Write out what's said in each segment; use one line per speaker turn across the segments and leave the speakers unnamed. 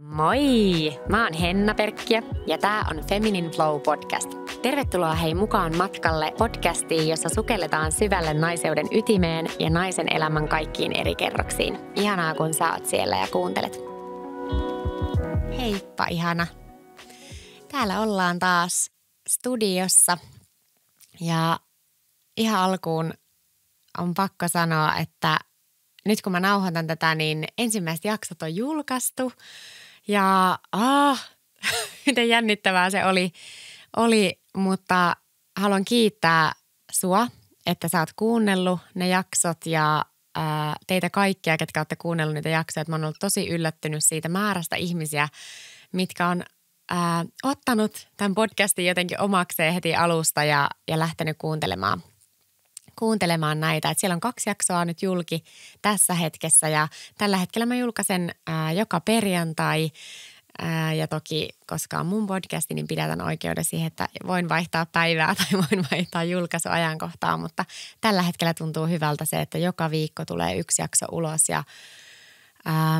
Moi! Mä oon Henna Perkkiö ja tää on Feminine Flow podcast. Tervetuloa hei mukaan matkalle podcastiin, jossa sukelletaan syvälle naiseuden ytimeen ja naisen elämän kaikkiin eri kerroksiin. Ihanaa kun sä oot siellä ja kuuntelet. Heippa ihana! Täällä ollaan taas studiossa ja ihan alkuun on pakko sanoa, että nyt kun mä nauhoitan tätä, niin ensimmäiset jaksot on julkaistu. Ja miten jännittävää se oli, mutta haluan kiittää sua, että sä oot kuunnellut ne jaksot ja teitä kaikkia, ketkä olette kuunnellut niitä jaksoja. Mä oon ollut tosi yllättynyt siitä määrästä ihmisiä, mitkä on ottanut tämän podcastin jotenkin omakseen heti alusta ja lähtenyt kuuntelemaan näitä. Että siellä on 2 jaksoa nyt julki tässä hetkessä ja tällä hetkellä mä julkaisen joka perjantai ja toki koska on mun podcasti, niin pidätän oikeuden siihen, että voin vaihtaa päivää tai voin vaihtaa julkaisuajankohtaa, mutta tällä hetkellä tuntuu hyvältä se, että joka viikko tulee 1 jakso ulos ja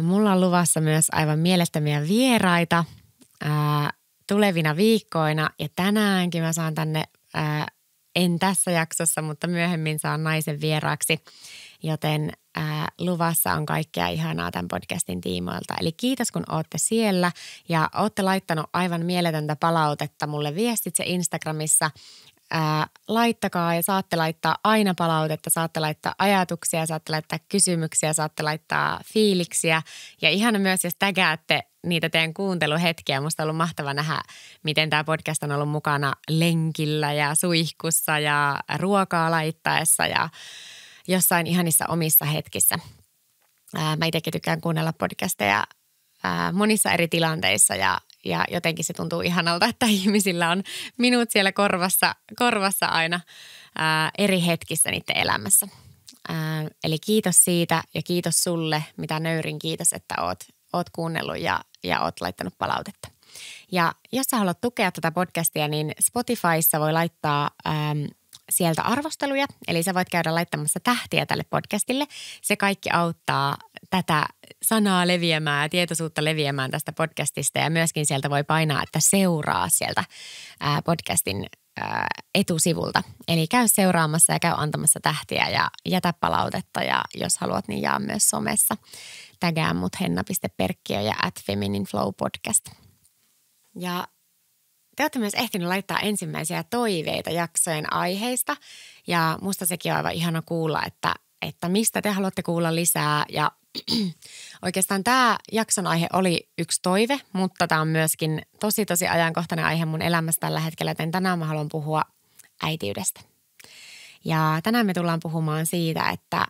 mulla on luvassa myös aivan mielettömiä vieraita tulevina viikkoina ja tänäänkin mä saan tänne en tässä jaksossa, mutta myöhemmin saan naisen vieraaksi, joten luvassa on kaikkea ihanaa tämän podcastin tiimoilta. Eli kiitos kun ootte siellä ja ootte laittanut aivan mieletöntä palautetta mulle viestitse Instagramissa. Laittakaa ja saatte laittaa aina palautetta, saatte laittaa ajatuksia, saatte laittaa kysymyksiä, saatte laittaa fiiliksiä ja ihana myös, jos tägäätte niitä teidän kuunteluhetkiä. Musta on ollut mahtava nähdä, miten tämä podcast on ollut mukana lenkillä ja suihkussa ja ruokaa laittaessa ja jossain ihanissa omissa hetkissä. Mä itsekin tykkään kuunnella podcasteja monissa eri tilanteissa ja jotenkin se tuntuu ihanalta, että ihmisillä on minut siellä korvassa aina eri hetkissä niiden elämässä. Eli kiitos siitä ja kiitos sulle, mitä nöyrin kiitos, että oot kuunnellut ja oot laittanut palautetta. Ja jos sä haluat tukea tätä podcastia, niin Spotifyssa voi laittaa sieltä arvosteluja. Eli sä voit käydä laittamassa tähtiä tälle podcastille. Se kaikki auttaa tätä sanaa leviämään ja tietoisuutta leviämään tästä podcastista. Ja myöskin sieltä voi painaa, että seuraa sieltä podcastin etusivulta. Eli käy seuraamassa ja käy antamassa tähtiä ja jätä palautetta. Ja jos haluat, niin jaa myös somessa. Tägää mut henna.perkkiö ja @feminineflowpodcast. Ja te olette myös ehtinyt laittaa ensimmäisiä toiveita jaksojen aiheista ja musta sekin on aivan ihana kuulla, että mistä te haluatte kuulla lisää ja oikeastaan tämä jakson aihe oli 1 toive, mutta tämä on myöskin tosi ajankohtainen aihe mun elämässä tällä hetkellä, joten tänään mä haluan puhua äitiydestä. Ja tänään me tullaan puhumaan siitä, että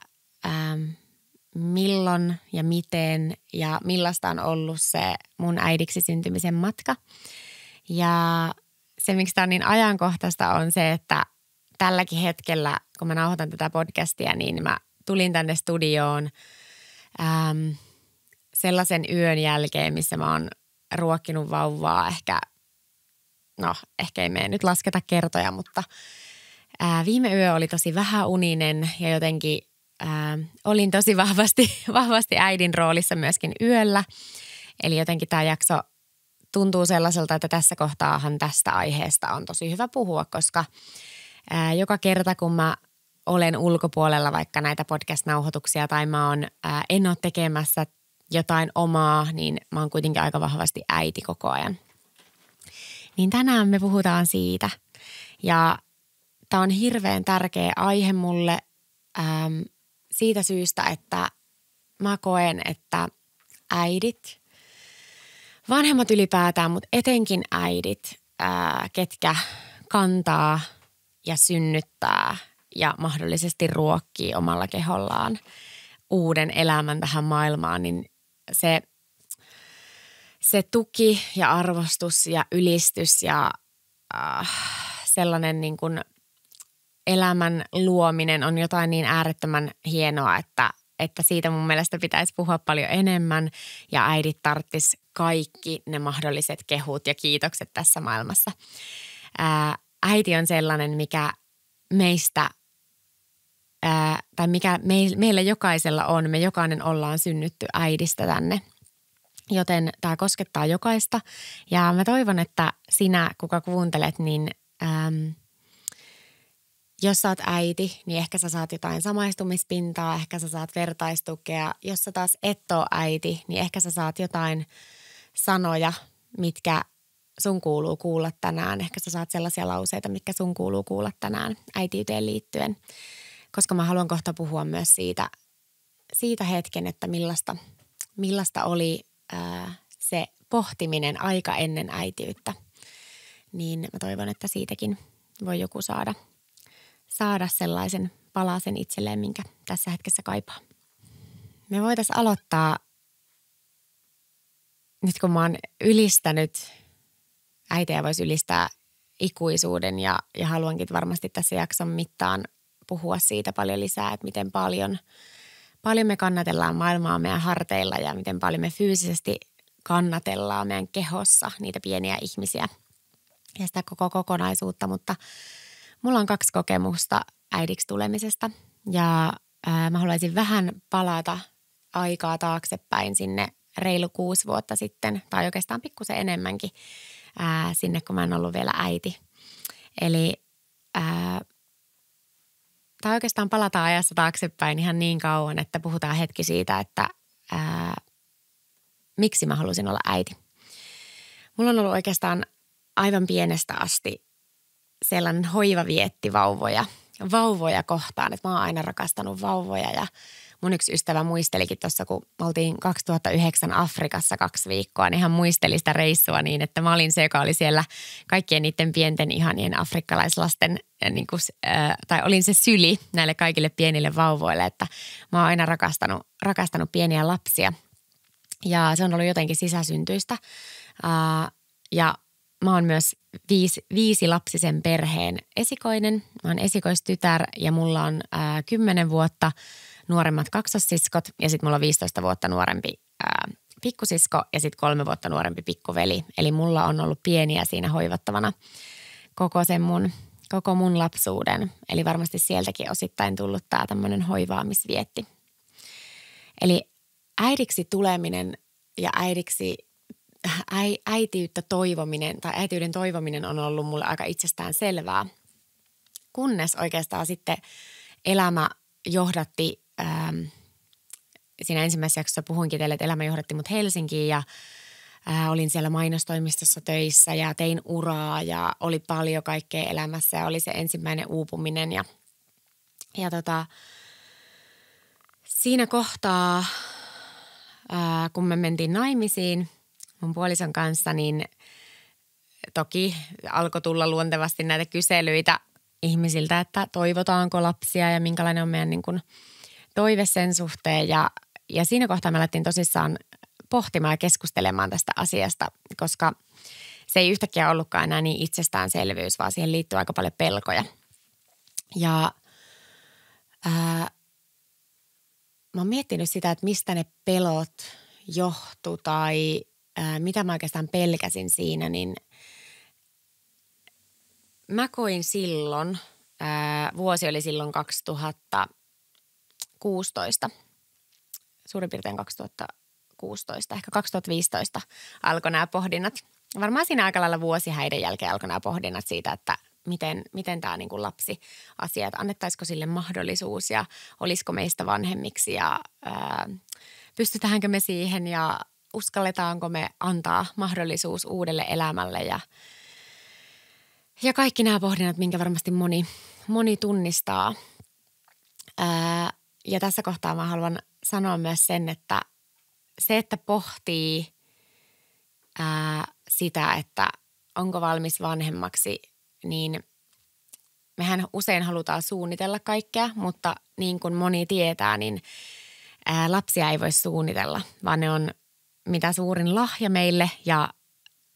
milloin ja miten ja millaista on ollut se mun äidiksi syntymisen matka. Ja se, miksi tämä on niin ajankohtaista, on se, että tälläkin hetkellä, kun mä nauhoitan tätä podcastia, niin mä tulin tänne studioon sellaisen yön jälkeen, missä mä oon ruokkinut vauvaa ehkä ei mene nyt lasketa kertoja, mutta viime yö oli tosi vähäuninen ja jotenkin olin tosi vahvasti äidin roolissa myöskin yöllä. Eli jotenkin tämä jakso tuntuu sellaiselta, että tässä kohtaahan tästä aiheesta on tosi hyvä puhua, koska joka kerta kun mä olen ulkopuolella vaikka näitä podcast-nauhoituksia tai en ole tekemässä jotain omaa, niin mä oon kuitenkin aika vahvasti äiti koko ajan. Niin tänään me puhutaan siitä ja tää on hirveän tärkeä aihe mulle siitä syystä, että mä koen, että äidit, vanhemmat ylipäätään, mutta etenkin äidit, ketkä kantaa ja synnyttää ja mahdollisesti ruokkii omalla kehollaan uuden elämän tähän maailmaan, niin se tuki ja arvostus ja ylistys ja sellainen niin kuin elämän luominen on jotain niin äärettömän hienoa, että siitä mun mielestä pitäisi puhua paljon enemmän ja äidit tarttis kaikki ne mahdolliset kehut ja kiitokset tässä maailmassa. Äiti on sellainen, mikä meistä, tai mikä meillä jokaisella on, me jokainen ollaan synnytty äidistä tänne. joten tämä koskettaa jokaista. Ja mä toivon, että sinä, kuka kuuntelet, niin jos sä oot äiti, niin ehkä sä saat jotain samaistumispintaa, ehkä sä saat vertaistukea. Jos sä taas et oo äiti, niin ehkä sä saat jotain sanoja, mitkä sun kuuluu kuulla tänään. Ehkä sä saat sellaisia lauseita, mitkä sun kuuluu kuulla tänään äitiyteen liittyen. Koska mä haluan kohta puhua myös siitä hetken, että millaista oli se pohtiminen aika ennen äitiyttä. Niin mä toivon, että siitäkin voi joku saada sellaisen palasen itselleen, minkä tässä hetkessä kaipaa. Me voitaisiin aloittaa, nyt kun mä oon ylistänyt, äitejä voisi ylistää ikuisuuden ja haluankin varmasti tässä jakson mittaan puhua siitä paljon lisää, että miten paljon me kannatellaan maailmaa meidän harteilla ja miten paljon me fyysisesti kannatellaan meidän kehossa niitä pieniä ihmisiä ja sitä koko kokonaisuutta, mutta mulla on 2 kokemusta äidiksi tulemisesta ja mä haluaisin vähän palata aikaa taaksepäin sinne reilu 6 vuotta sitten tai oikeastaan pikkusen enemmänkin sinne, kun mä en ollut vielä äiti. Eli tai oikeastaan palataan ajassa taaksepäin ihan niin kauan, että puhutaan hetki siitä, että miksi mä halusin olla äiti. Mulla on ollut oikeastaan aivan pienestä asti sellainen hoivavietti vauvoja kohtaan, että mä oon aina rakastanut vauvoja ja mun yksi ystävä muistelikin tuossa, kun me oltiin 2009 Afrikassa 2 viikkoa, niin hän muisteli sitä reissua niin, että mä olin se, joka oli siellä kaikkien niiden pienten ihanien afrikkalaislasten, tai olin se syli näille kaikille pienille vauvoille, että mä oon aina rakastanut pieniä lapsia ja se on ollut jotenkin sisäsyntyistä ja mä oon myös 5-lapsisen perheen esikoinen. Mä oon esikoistytär ja mulla on 10 vuotta nuoremmat kaksossiskot ja sitten mulla on 15 vuotta nuorempi pikkusisko ja sitten 3 vuotta nuorempi pikkuveli. Eli mulla on ollut pieniä siinä hoivattavana koko mun lapsuuden. Eli varmasti sieltäkin osittain tullut tää tämmöinen hoivaamisvietti. Eli äidiksi tuleminen ja äitiyttä toivominen tai äitiyden toivominen on ollut mulle aika itsestään selvää, kunnes oikeastaan sitten elämä johdatti, siinä ensimmäisessä jaksossa puhuinkin teille, että elämä johdatti mut Helsinkiin ja olin siellä mainostoimistossa töissä ja tein uraa ja oli paljon kaikkea elämässä ja oli se ensimmäinen uupuminen ja siinä kohtaa, kun me mentiin naimisiin mun puolison kanssa, niin toki alkoi tulla luontevasti näitä kyselyitä ihmisiltä, että toivotaanko lapsia ja minkälainen on meidän niin kuin toive sen suhteen. Ja siinä kohtaa me alettiin tosissaan pohtimaan ja keskustelemaan tästä asiasta, koska se ei yhtäkkiä ollutkaan enää niin itsestäänselvyys, vaan siihen liittyy aika paljon pelkoja. Ja mä oon miettinyt sitä, että mistä ne pelot johtu tai mitä mä oikeastaan pelkäsin siinä, niin mä koin silloin, vuosi oli silloin 2016, suurin piirtein 2016, ehkä 2015 alkoi nämä pohdinnat. Varmaan siinä aika lailla vuosi häiden jälkeen alkoi nämä pohdinnat siitä, että miten tämä niin kuin lapsiasia, että annettaisiko sille mahdollisuus ja olisiko meistä vanhemmiksi ja pystytäänkö me siihen ja uskalletaanko me antaa mahdollisuus uudelle elämälle ja kaikki nämä pohdinnat, minkä varmasti moni tunnistaa. Ja tässä kohtaa mä haluan sanoa myös sen, että se, että pohtii sitä, että onko valmis vanhemmaksi, niin mehän usein halutaan suunnitella kaikkea, mutta niin kuin moni tietää, niin lapsia ei voi suunnitella, vaan ne on mitä suurin lahja meille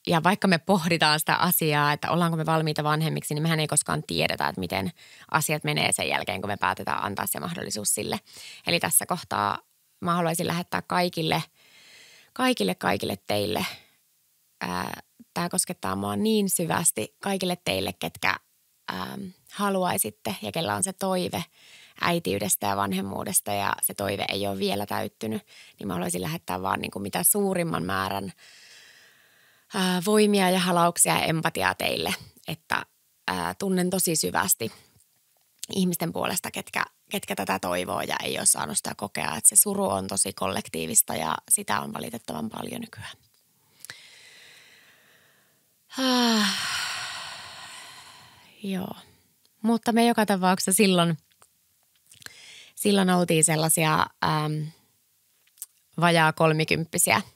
ja vaikka me pohditaan sitä asiaa, että ollaanko me valmiita vanhemmiksi, niin mehän ei koskaan tiedetä, että miten asiat menee sen jälkeen, kun me päätetään antaa se mahdollisuus sille. Eli tässä kohtaa mä haluaisin lähettää kaikille teille. Tämä koskettaa mua niin syvästi kaikille teille, ketkä haluaisitte ja kellä on se toive, äitiydestä ja vanhemmuudesta ja se toive ei ole vielä täyttynyt, niin mä haluaisin lähettää vaan niin kuin mitä suurimman määrän voimia ja halauksia ja empatiaa teille, että tunnen tosi syvästi ihmisten puolesta, ketkä tätä toivoo ja ei ole saanut sitä kokea. Että se suru on tosi kollektiivista ja sitä on valitettavan paljon nykyään. Joo, mutta me joka tapauksessa silloin oltiin sellaisia vajaa 30-vuotiaita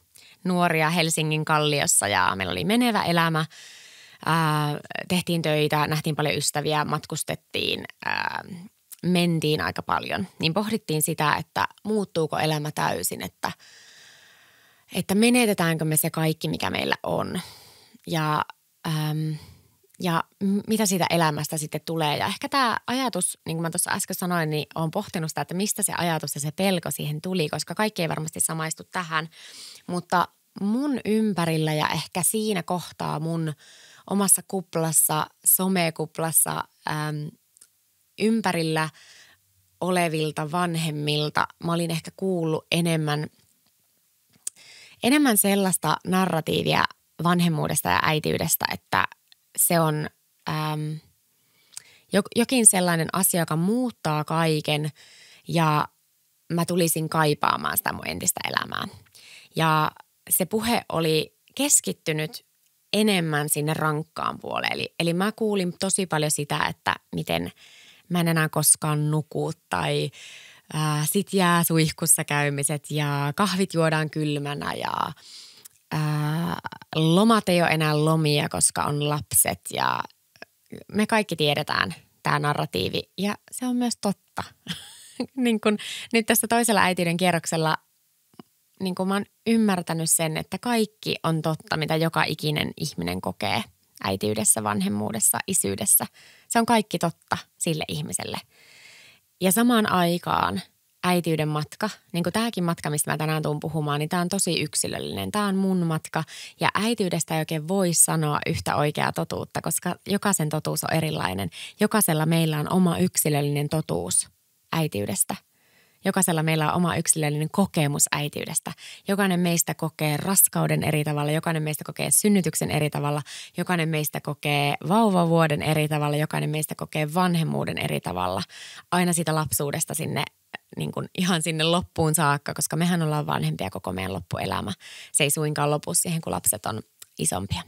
nuoria Helsingin Kalliossa ja meillä oli menevä elämä. Tehtiin töitä, nähtiin paljon ystäviä, matkustettiin, mentiin aika paljon. Niin pohdittiin sitä, että muuttuuko elämä täysin, että menetetäänkö me se kaikki, mikä meillä on. Ja mitä siitä elämästä sitten tulee. Ja ehkä tämä ajatus, niin kuin mä tuossa äsken sanoin, niin olen pohtinut sitä, että mistä se ajatus ja se pelko siihen tuli, koska kaikki ei varmasti samaistu tähän. Mutta mun ympärillä ja ehkä siinä kohtaa mun omassa kuplassa, somekuplassa ympärillä olevilta vanhemmilta mä olin ehkä kuullut enemmän sellaista narratiivia vanhemmuudesta ja äitiydestä, että se on jokin sellainen asia, joka muuttaa kaiken ja mä tulisin kaipaamaan sitä mun entistä elämää. Ja se puhe oli keskittynyt enemmän sinne rankkaan puoleen. Eli mä kuulin tosi paljon sitä, että miten mä en enää koskaan nuku tai sit jää suihkussa käymiset ja kahvit juodaan kylmänä ja lomat ei ole enää lomia, koska on lapset ja me kaikki tiedetään tämä narratiivi ja se on myös totta. Niin kun nyt tässä toisella äitiyden kierroksella niin kun mä oon ymmärtänyt sen, että kaikki on totta, mitä joka ikinen ihminen kokee äitiydessä, vanhemmuudessa, isyydessä. Se on kaikki totta sille ihmiselle. Ja samaan aikaan äitiyden matka, niin kuin tämäkin matka, mistä mä tänään tuun puhumaan, niin tämä on tosi yksilöllinen. Tämä on mun matka ja äitiydestä ei oikein voi sanoa yhtä oikeaa totuutta, koska jokaisen totuus on erilainen. Jokaisella meillä on oma yksilöllinen totuus äitiydestä. Jokaisella meillä on oma yksilöllinen kokemus äitiydestä. Jokainen meistä kokee raskauden eri tavalla, jokainen meistä kokee synnytyksen eri tavalla, jokainen meistä kokee vauvavuoden eri tavalla, jokainen meistä kokee vanhemmuuden eri tavalla. Aina siitä lapsuudesta sinne niin kuin ihan sinne loppuun saakka, koska mehän ollaan vanhempia koko meidän loppuelämä. Se ei suinkaan lopu siihen, kun lapset on isompia.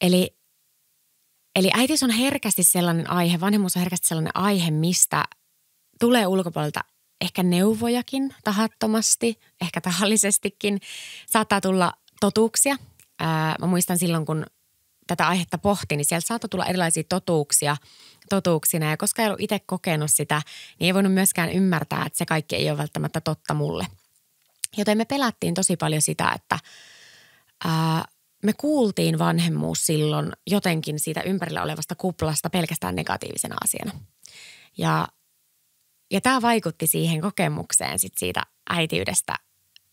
Eli äitiys on herkästi sellainen aihe, vanhemmuus on herkästi sellainen aihe, mistä tulee ulkopuolelta ehkä neuvojakin tahattomasti, ehkä tahallisestikin. Saattaa tulla totuuksia. Mä muistan silloin, kun tätä aihetta pohti, niin sieltä saattoi tulla erilaisia totuuksina. Ja koska ei ollut itse kokenut sitä, niin ei voinut myöskään ymmärtää, että se kaikki ei ole välttämättä totta mulle. Joten me pelättiin tosi paljon sitä, että me kuultiin vanhemmuus silloin jotenkin siitä ympärillä olevasta kuplasta pelkästään negatiivisena asiana. Ja tämä vaikutti siihen kokemukseen sit siitä äitiydestä,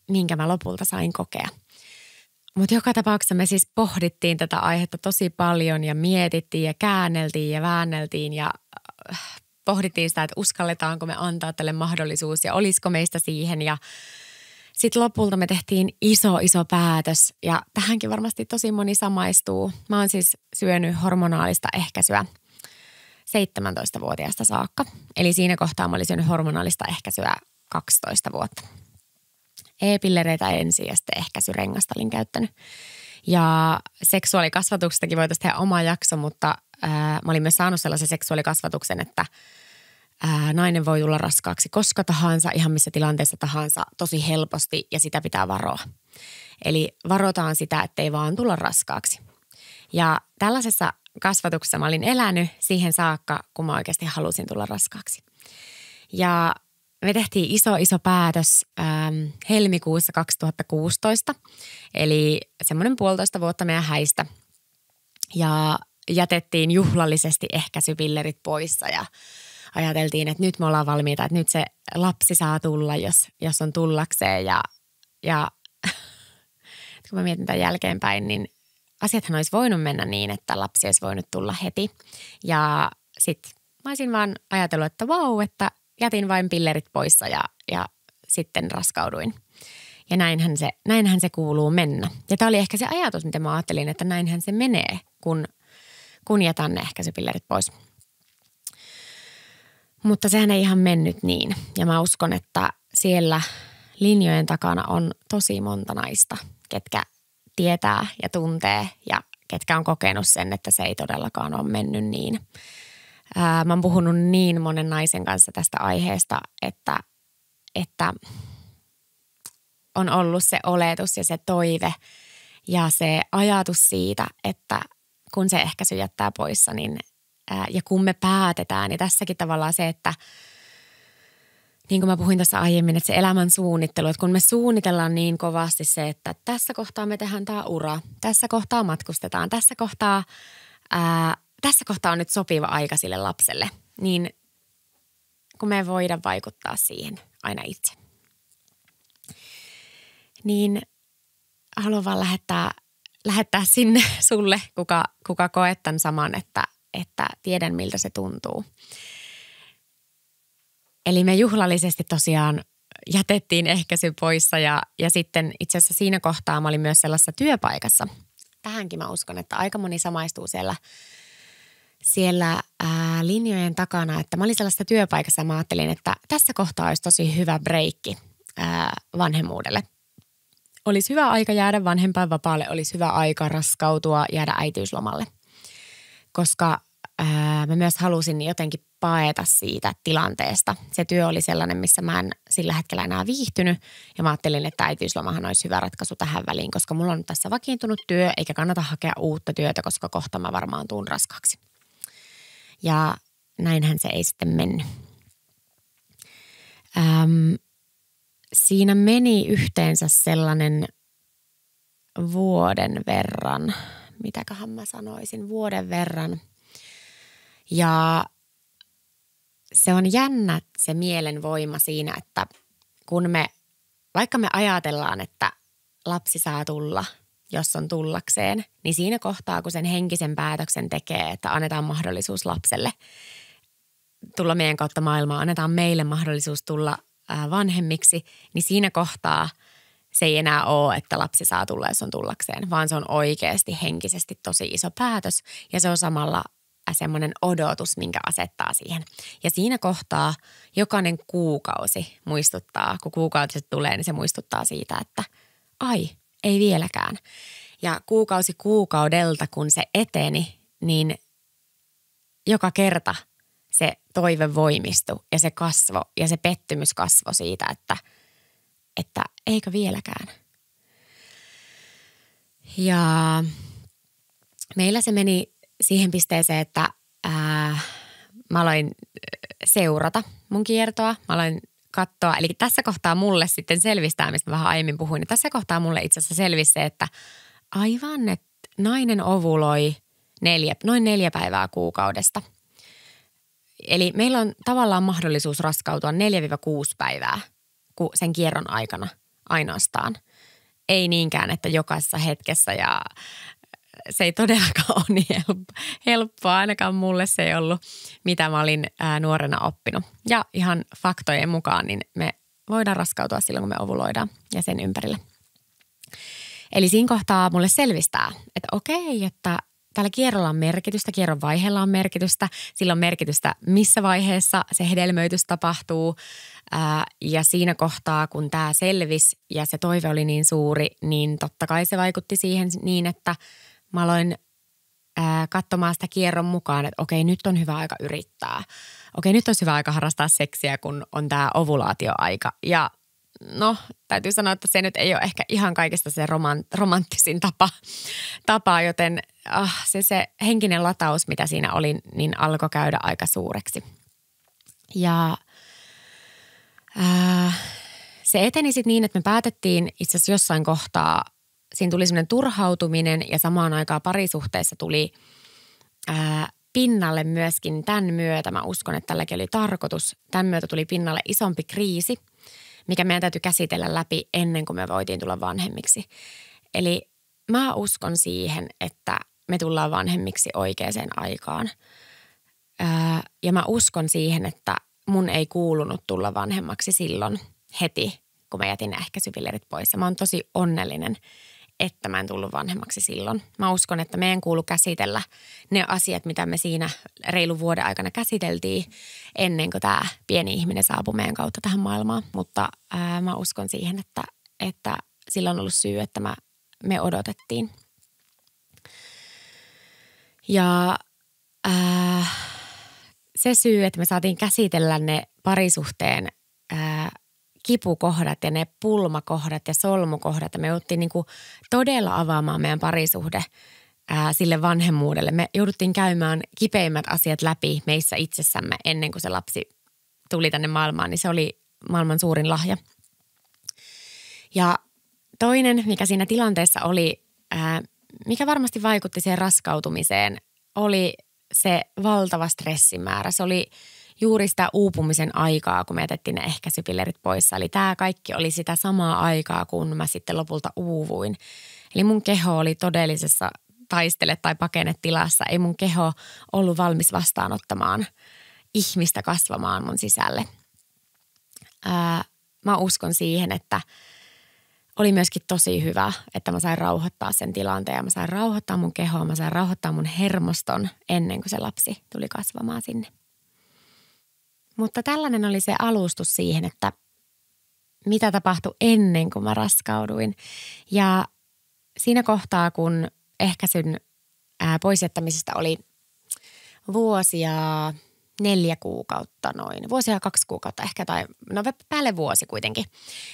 minkä mä lopulta sain kokea. Mutta joka tapauksessa me siis pohdittiin tätä aihetta tosi paljon ja mietittiin ja käänneltiin ja väänneltiin ja pohdittiin sitä, että uskalletaanko me antaa tälle mahdollisuus ja olisiko meistä siihen. Ja sitten lopulta me tehtiin iso päätös ja tähänkin varmasti tosi moni samaistuu. Mä oon siis syönyt hormonaalista ehkäisyä 17-vuotiaasta saakka. Eli siinä kohtaa mä olin syönyt hormonaalista ehkäisyä 12 vuotta. E-pillereitä ensin ja sitten ehkäisyrengasta olin käyttänyt. Ja seksuaalikasvatuksestakin voitaisiin tehdä oma jakso, mutta mä olin myös saanut sellaisen seksuaalikasvatuksen, että nainen voi tulla raskaaksi koska tahansa, ihan missä tilanteessa tahansa, tosi helposti ja sitä pitää varoa. Eli varotaan sitä, ettei vaan tulla raskaaksi. Ja tällaisessa kasvatuksessa mä olin elänyt siihen saakka, kun mä oikeasti halusin tulla raskaaksi. Ja me tehtiin iso päätös helmikuussa 2016, eli semmoinen 1,5 vuotta meidän häistä. Ja jätettiin juhlallisesti ehkäisypillerit poissa ja ajateltiin, että nyt me ollaan valmiita, että nyt se lapsi saa tulla, jos on tullakseen. Ja kun mä mietin tämän jälkeenpäin, niin asiathan olisi voinut mennä niin, että lapsi olisi voinut tulla heti. Ja sitten mä olisin vaan ajatellut, että vau, että jätin vain pillerit poissa ja sitten raskauduin. Ja näinhän se kuuluu mennä. Ja tämä oli ehkä se ajatus, mitä mä ajattelin, että näinhän se menee, kun jätän ne ehkäisypillerit pois. Mutta sehän ei ihan mennyt niin. Ja mä uskon, että siellä linjojen takana on tosi monta naista, ketkä tietää ja tuntee ja ketkä on kokenut sen, että se ei todellakaan ole mennyt niin. Mä oon puhunut niin monen naisen kanssa tästä aiheesta, että on ollut se oletus ja se toive ja se ajatus siitä, että kun se ehkäisy jättää poissa, niin ja kun me päätetään, niin tässäkin tavallaan se, että niin kuin mä puhuin tässä aiemmin, että se elämän suunnittelu, että kun me suunnitellaan niin kovasti se, että tässä kohtaa me tehdään tämä ura, tässä kohtaa matkustetaan, tässä kohtaa on nyt sopiva aika sille lapselle, niin kun me ei voida vaikuttaa siihen aina itse. Niin haluan vaan lähettää sinne sulle, kuka koet tämän saman, että tiedän miltä se tuntuu. Eli me juhlallisesti tosiaan jätettiin ehkäisy poissa ja sitten itse asiassa siinä kohtaa mä olin myös sellaisessa työpaikassa. Tähänkin mä uskon, että aika moni samaistuu siellä linjojen takana, että mä olin sellaisessa työpaikassa ja mä ajattelin, että tässä kohtaa olisi tosi hyvä breikki vanhemmuudelle. Olisi hyvä aika jäädä vanhempainvapaalle, olisi hyvä aika raskautua, jäädä äitiyslomalle, koska mä myös halusin jotenkin paeta siitä tilanteesta. Se työ oli sellainen, missä mä en sillä hetkellä enää viihtynyt ja mä ajattelin, että äitiyslomahan olisi hyvä ratkaisu tähän väliin, koska mulla on tässä vakiintunut työ eikä kannata hakea uutta työtä, koska kohta mä varmaan tuun raskaaksi. Ja näinhän se ei sitten mennyt. Siinä meni yhteensä sellainen vuoden verran, mitäköhän mä sanoisin, vuoden verran. Ja se on jännä se mielen voima siinä, että vaikka me ajatellaan, että lapsi saa tulla, jos on tullakseen, niin siinä kohtaa, kun sen henkisen päätöksen tekee, että annetaan mahdollisuus lapselle tulla meidän kautta maailmaa, annetaan meille mahdollisuus tulla vanhemmiksi, niin siinä kohtaa se ei enää ole, että lapsi saa tulla, jos on tullakseen, vaan se on oikeasti henkisesti tosi iso päätös ja se on samalla semmoinen odotus, minkä asettaa siihen. Ja siinä kohtaa jokainen kuukausi muistuttaa, kun kuukautiset tulee, niin se muistuttaa siitä, että ai, ei vieläkään. Ja kuukausi kuukaudelta, kun se eteni, niin joka kerta se toive voimistui ja se kasvo ja se pettymys kasvoi siitä, että eikö vieläkään. Ja meillä se meni siihen pisteeseen, että mä aloin seurata mun kiertoa. Mä aloin katsoa, eli tässä kohtaa mulle sitten selvisi tämä, mistä mä vähän aiemmin puhuin. Niin tässä kohtaa mulle itse asiassa selvisi se, että aivan, että nainen ovuloi noin 4 päivää kuukaudesta. Eli meillä on tavallaan mahdollisuus raskautua 4-6 päivää sen kierron aikana ainoastaan. Ei niinkään, että jokaisessa hetkessä ja se ei todellakaan ole niin helppoa. Ainakaan mulle se ei ollut, mitä mä olin nuorena oppinut. Ja ihan faktojen mukaan, niin me voidaan raskautua silloin, kun me ovuloidaan ja sen ympärillä. Eli siinä kohtaa mulle selvistää, että okei, että tällä kierrolla on merkitystä, kierron vaiheella on merkitystä. Sillä on merkitystä, missä vaiheessa se hedelmöitys tapahtuu. Ja siinä kohtaa, kun tämä selvisi ja se toive oli niin suuri, niin totta kai se vaikutti siihen niin, että mä aloin katsomaan sitä kierron mukaan, että okei, nyt on hyvä aika yrittää. Okei, nyt on hyvä aika harrastaa seksiä, kun on tämä ovulaatioaika. Ja no, täytyy sanoa, että se nyt ei ole ehkä ihan kaikesta se romanttisin tapa, joten se henkinen lataus, mitä siinä oli, niin alkoi käydä aika suureksi. Ja se eteni sitten niin, että me päätettiin itse asiassa jossain kohtaa, siinä tuli semmoinen turhautuminen ja samaan aikaan parisuhteessa tuli pinnalle myöskin tämän myötä. Mä uskon, että tälläkin oli tarkoitus. Tämän myötä tuli pinnalle isompi kriisi, mikä meidän täytyy käsitellä läpi ennen kuin me voitiin tulla vanhemmiksi. Eli mä uskon siihen, että me tullaan vanhemmiksi oikeaan aikaan. Ja mä uskon siihen, että mun ei kuulunut tulla vanhemmaksi silloin heti, kun mä jätin ehkäisypillerit pois. Ja mä oon tosi onnellinen, että mä en tullut vanhemmaksi silloin. Mä uskon, että meidän kuului käsitellä ne asiat, mitä me siinä reilun vuoden aikana käsiteltiin ennen kuin tämä pieni ihminen saapui meidän kautta tähän maailmaan. Mutta mä uskon siihen, että sillä on ollut syy, että me odotettiin. Ja se syy, että me saatiin käsitellä ne parisuhteen kipukohdat ja ne pulmakohdat ja solmukohdat. Ja me jouduttiin niinku todella avaamaan meidän parisuhde sille vanhemmuudelle. Me jouduttiin käymään kipeimmät asiat läpi meissä itsessämme ennen kuin se lapsi tuli tänne maailmaan, niin se oli maailman suurin lahja. Ja toinen, mikä siinä tilanteessa oli, mikä varmasti vaikutti siihen raskautumiseen, oli se valtava stressimäärä. Se oli juuri sitä uupumisen aikaa, kun me jätettiin ne ehkäisypillerit pois. Eli tämä kaikki oli sitä samaa aikaa, kun mä sitten lopulta uuvuin. Eli mun keho oli todellisessa taistele- tai pakenetilassa. Ei mun keho ollut valmis vastaanottamaan ihmistä kasvamaan mun sisälle. Mä uskon siihen, että oli myöskin tosi hyvä, että mä sain rauhoittaa sen tilanteen. Mä sain rauhoittaa mun kehoa, mä sain rauhoittaa mun hermoston ennen kuin se lapsi tuli kasvamaan sinne. Mutta tällainen oli se alustus siihen, että mitä tapahtui ennen kuin mä raskauduin. Ja siinä kohtaa, kun ehkäisyn poisjättämisestä oli vuosia 4 kuukautta noin, vuosia 2 kuukautta ehkä tai no päälle vuosi kuitenkin.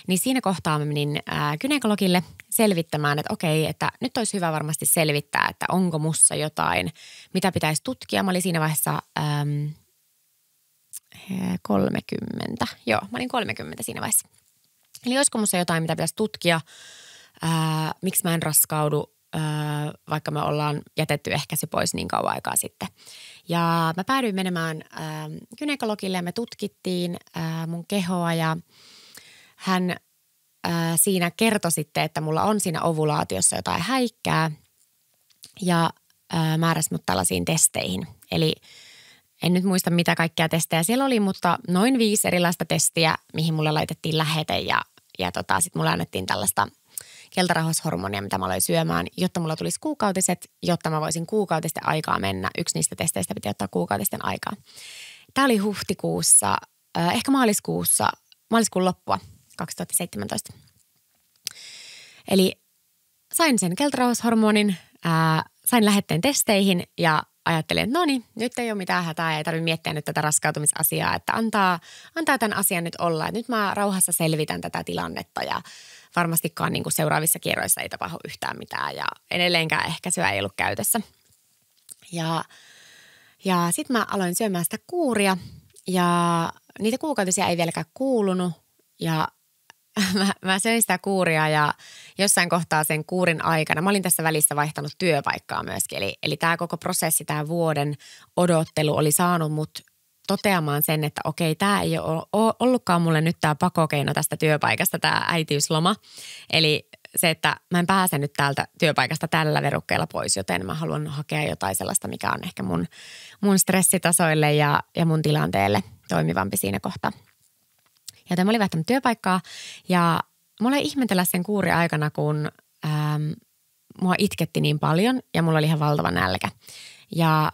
Niin siinä kohtaa mä menin gynekologille selvittämään, että okei, että nyt olisi hyvä varmasti selvittää, että onko mussa jotain, mitä pitäisi tutkia. Mä olin siinä vaiheessa 30. Joo, mä olin 30 siinä vaiheessa. Eli olisiko musta jotain, mitä pitäisi tutkia, miksi mä en raskaudu, vaikka me ollaan jätetty ehkäisy pois niin kauan aikaa sitten. Ja mä päädyin menemään gynekologille ja me tutkittiin mun kehoa ja hän siinä kertoi sitten, että mulla on siinä ovulaatiossa jotain häikkää ja määräsi mut tällaisiin testeihin. Eli en nyt muista mitä kaikkia testejä siellä oli, mutta noin 5 erilaista testiä, mihin mulle laitettiin lähete ja sitten mulle annettiin tällaista keltarauhashormonia, mitä mä aloin syömään, jotta mulla tulisi kuukautiset, jotta mä voisin kuukautisten aikaa mennä. Yksi niistä testeistä piti ottaa kuukautisten aikaa. Tämä oli huhtikuussa, ehkä maaliskuun loppua 2017. Eli sain sen keltarauhashormonin, sain lähetteen testeihin ja ajattelin, että no niin, nyt ei ole mitään hätää, ei tarvitse miettiä nyt tätä raskautumisasiaa, että antaa tämän asian nyt olla. Nyt mä rauhassa selvitän tätä tilannetta ja varmastikaan niin kuin seuraavissa kierroissa ei tapahdu yhtään mitään ja edelleenkään ehkäisyä ei ollut käytössä. Ja sitten mä aloin syömään sitä kuuria ja niitä kuukautisia ei vieläkään kuulunut ja mä söin sitä kuuria ja jossain kohtaa sen kuurin aikana, mä olin tässä välissä vaihtanut työpaikkaa myöskin. Eli tämä koko prosessi, tämä vuoden odottelu oli saanut mut toteamaan sen, että okei, tämä ei ole ollutkaan mulle nyt tämä pakokeino tästä työpaikasta, tämä äitiysloma. Eli se, että mä en pääse nyt täältä työpaikasta tällä verukkeella pois, joten mä haluan hakea jotain sellaista, mikä on ehkä mun stressitasoille ja mun tilanteelle toimivampi siinä kohtaa. Joten mä olin vaihtanut työpaikkaa ja mä olin ihmetellä sen kuurin aikana, kun mua itketti niin paljon ja mulla oli ihan valtava nälkä. Ja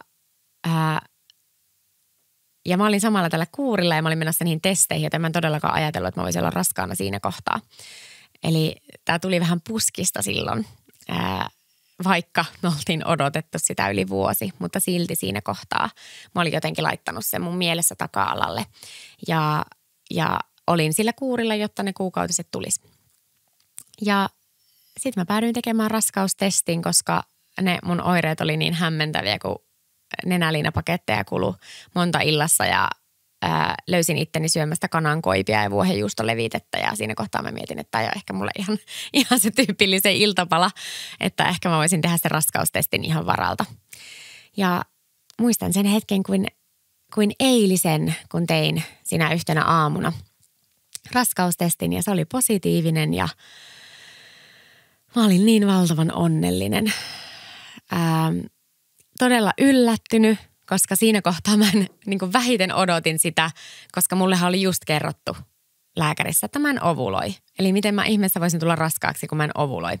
mä olin samalla tällä kuurilla ja mä olin menossa niihin testeihin, joten mä en todellakaan ajatellut, että mä voisin olla raskaana siinä kohtaa. Eli tää tuli vähän puskista silloin, vaikka me oltiin odotettu sitä yli vuosi, mutta silti siinä kohtaa mä olin jotenkin laittanut sen mun mielessä taka-alalle. Ja olin sillä kuurilla, jotta ne kuukautiset tulisi. Ja sitten mä päädyin tekemään raskaustestin, koska ne mun oireet oli niin hämmentäviä, kun nenäliinapaketteja kului monta illassa ja löysin itteni syömästä kanankoipia ja vuohenjuustolevitettä ja siinä kohtaa mä mietin, että tämä ei ole ehkä mulle ihan se tyypillisen iltapala, että ehkä mä voisin tehdä sen raskaustestin ihan varalta. Ja muistan sen hetken kuin eilisen, kun tein sinä yhtenä aamuna raskaustestin ja se oli positiivinen ja mä olin niin valtavan onnellinen. Todella yllättynyt, koska siinä kohtaa mä niin kuin vähiten odotin sitä, koska mullehan oli just kerrottu lääkärissä, että mä en ovuloi. Eli miten mä ihmeessä voisin tulla raskaaksi, kun mä en ovuloi.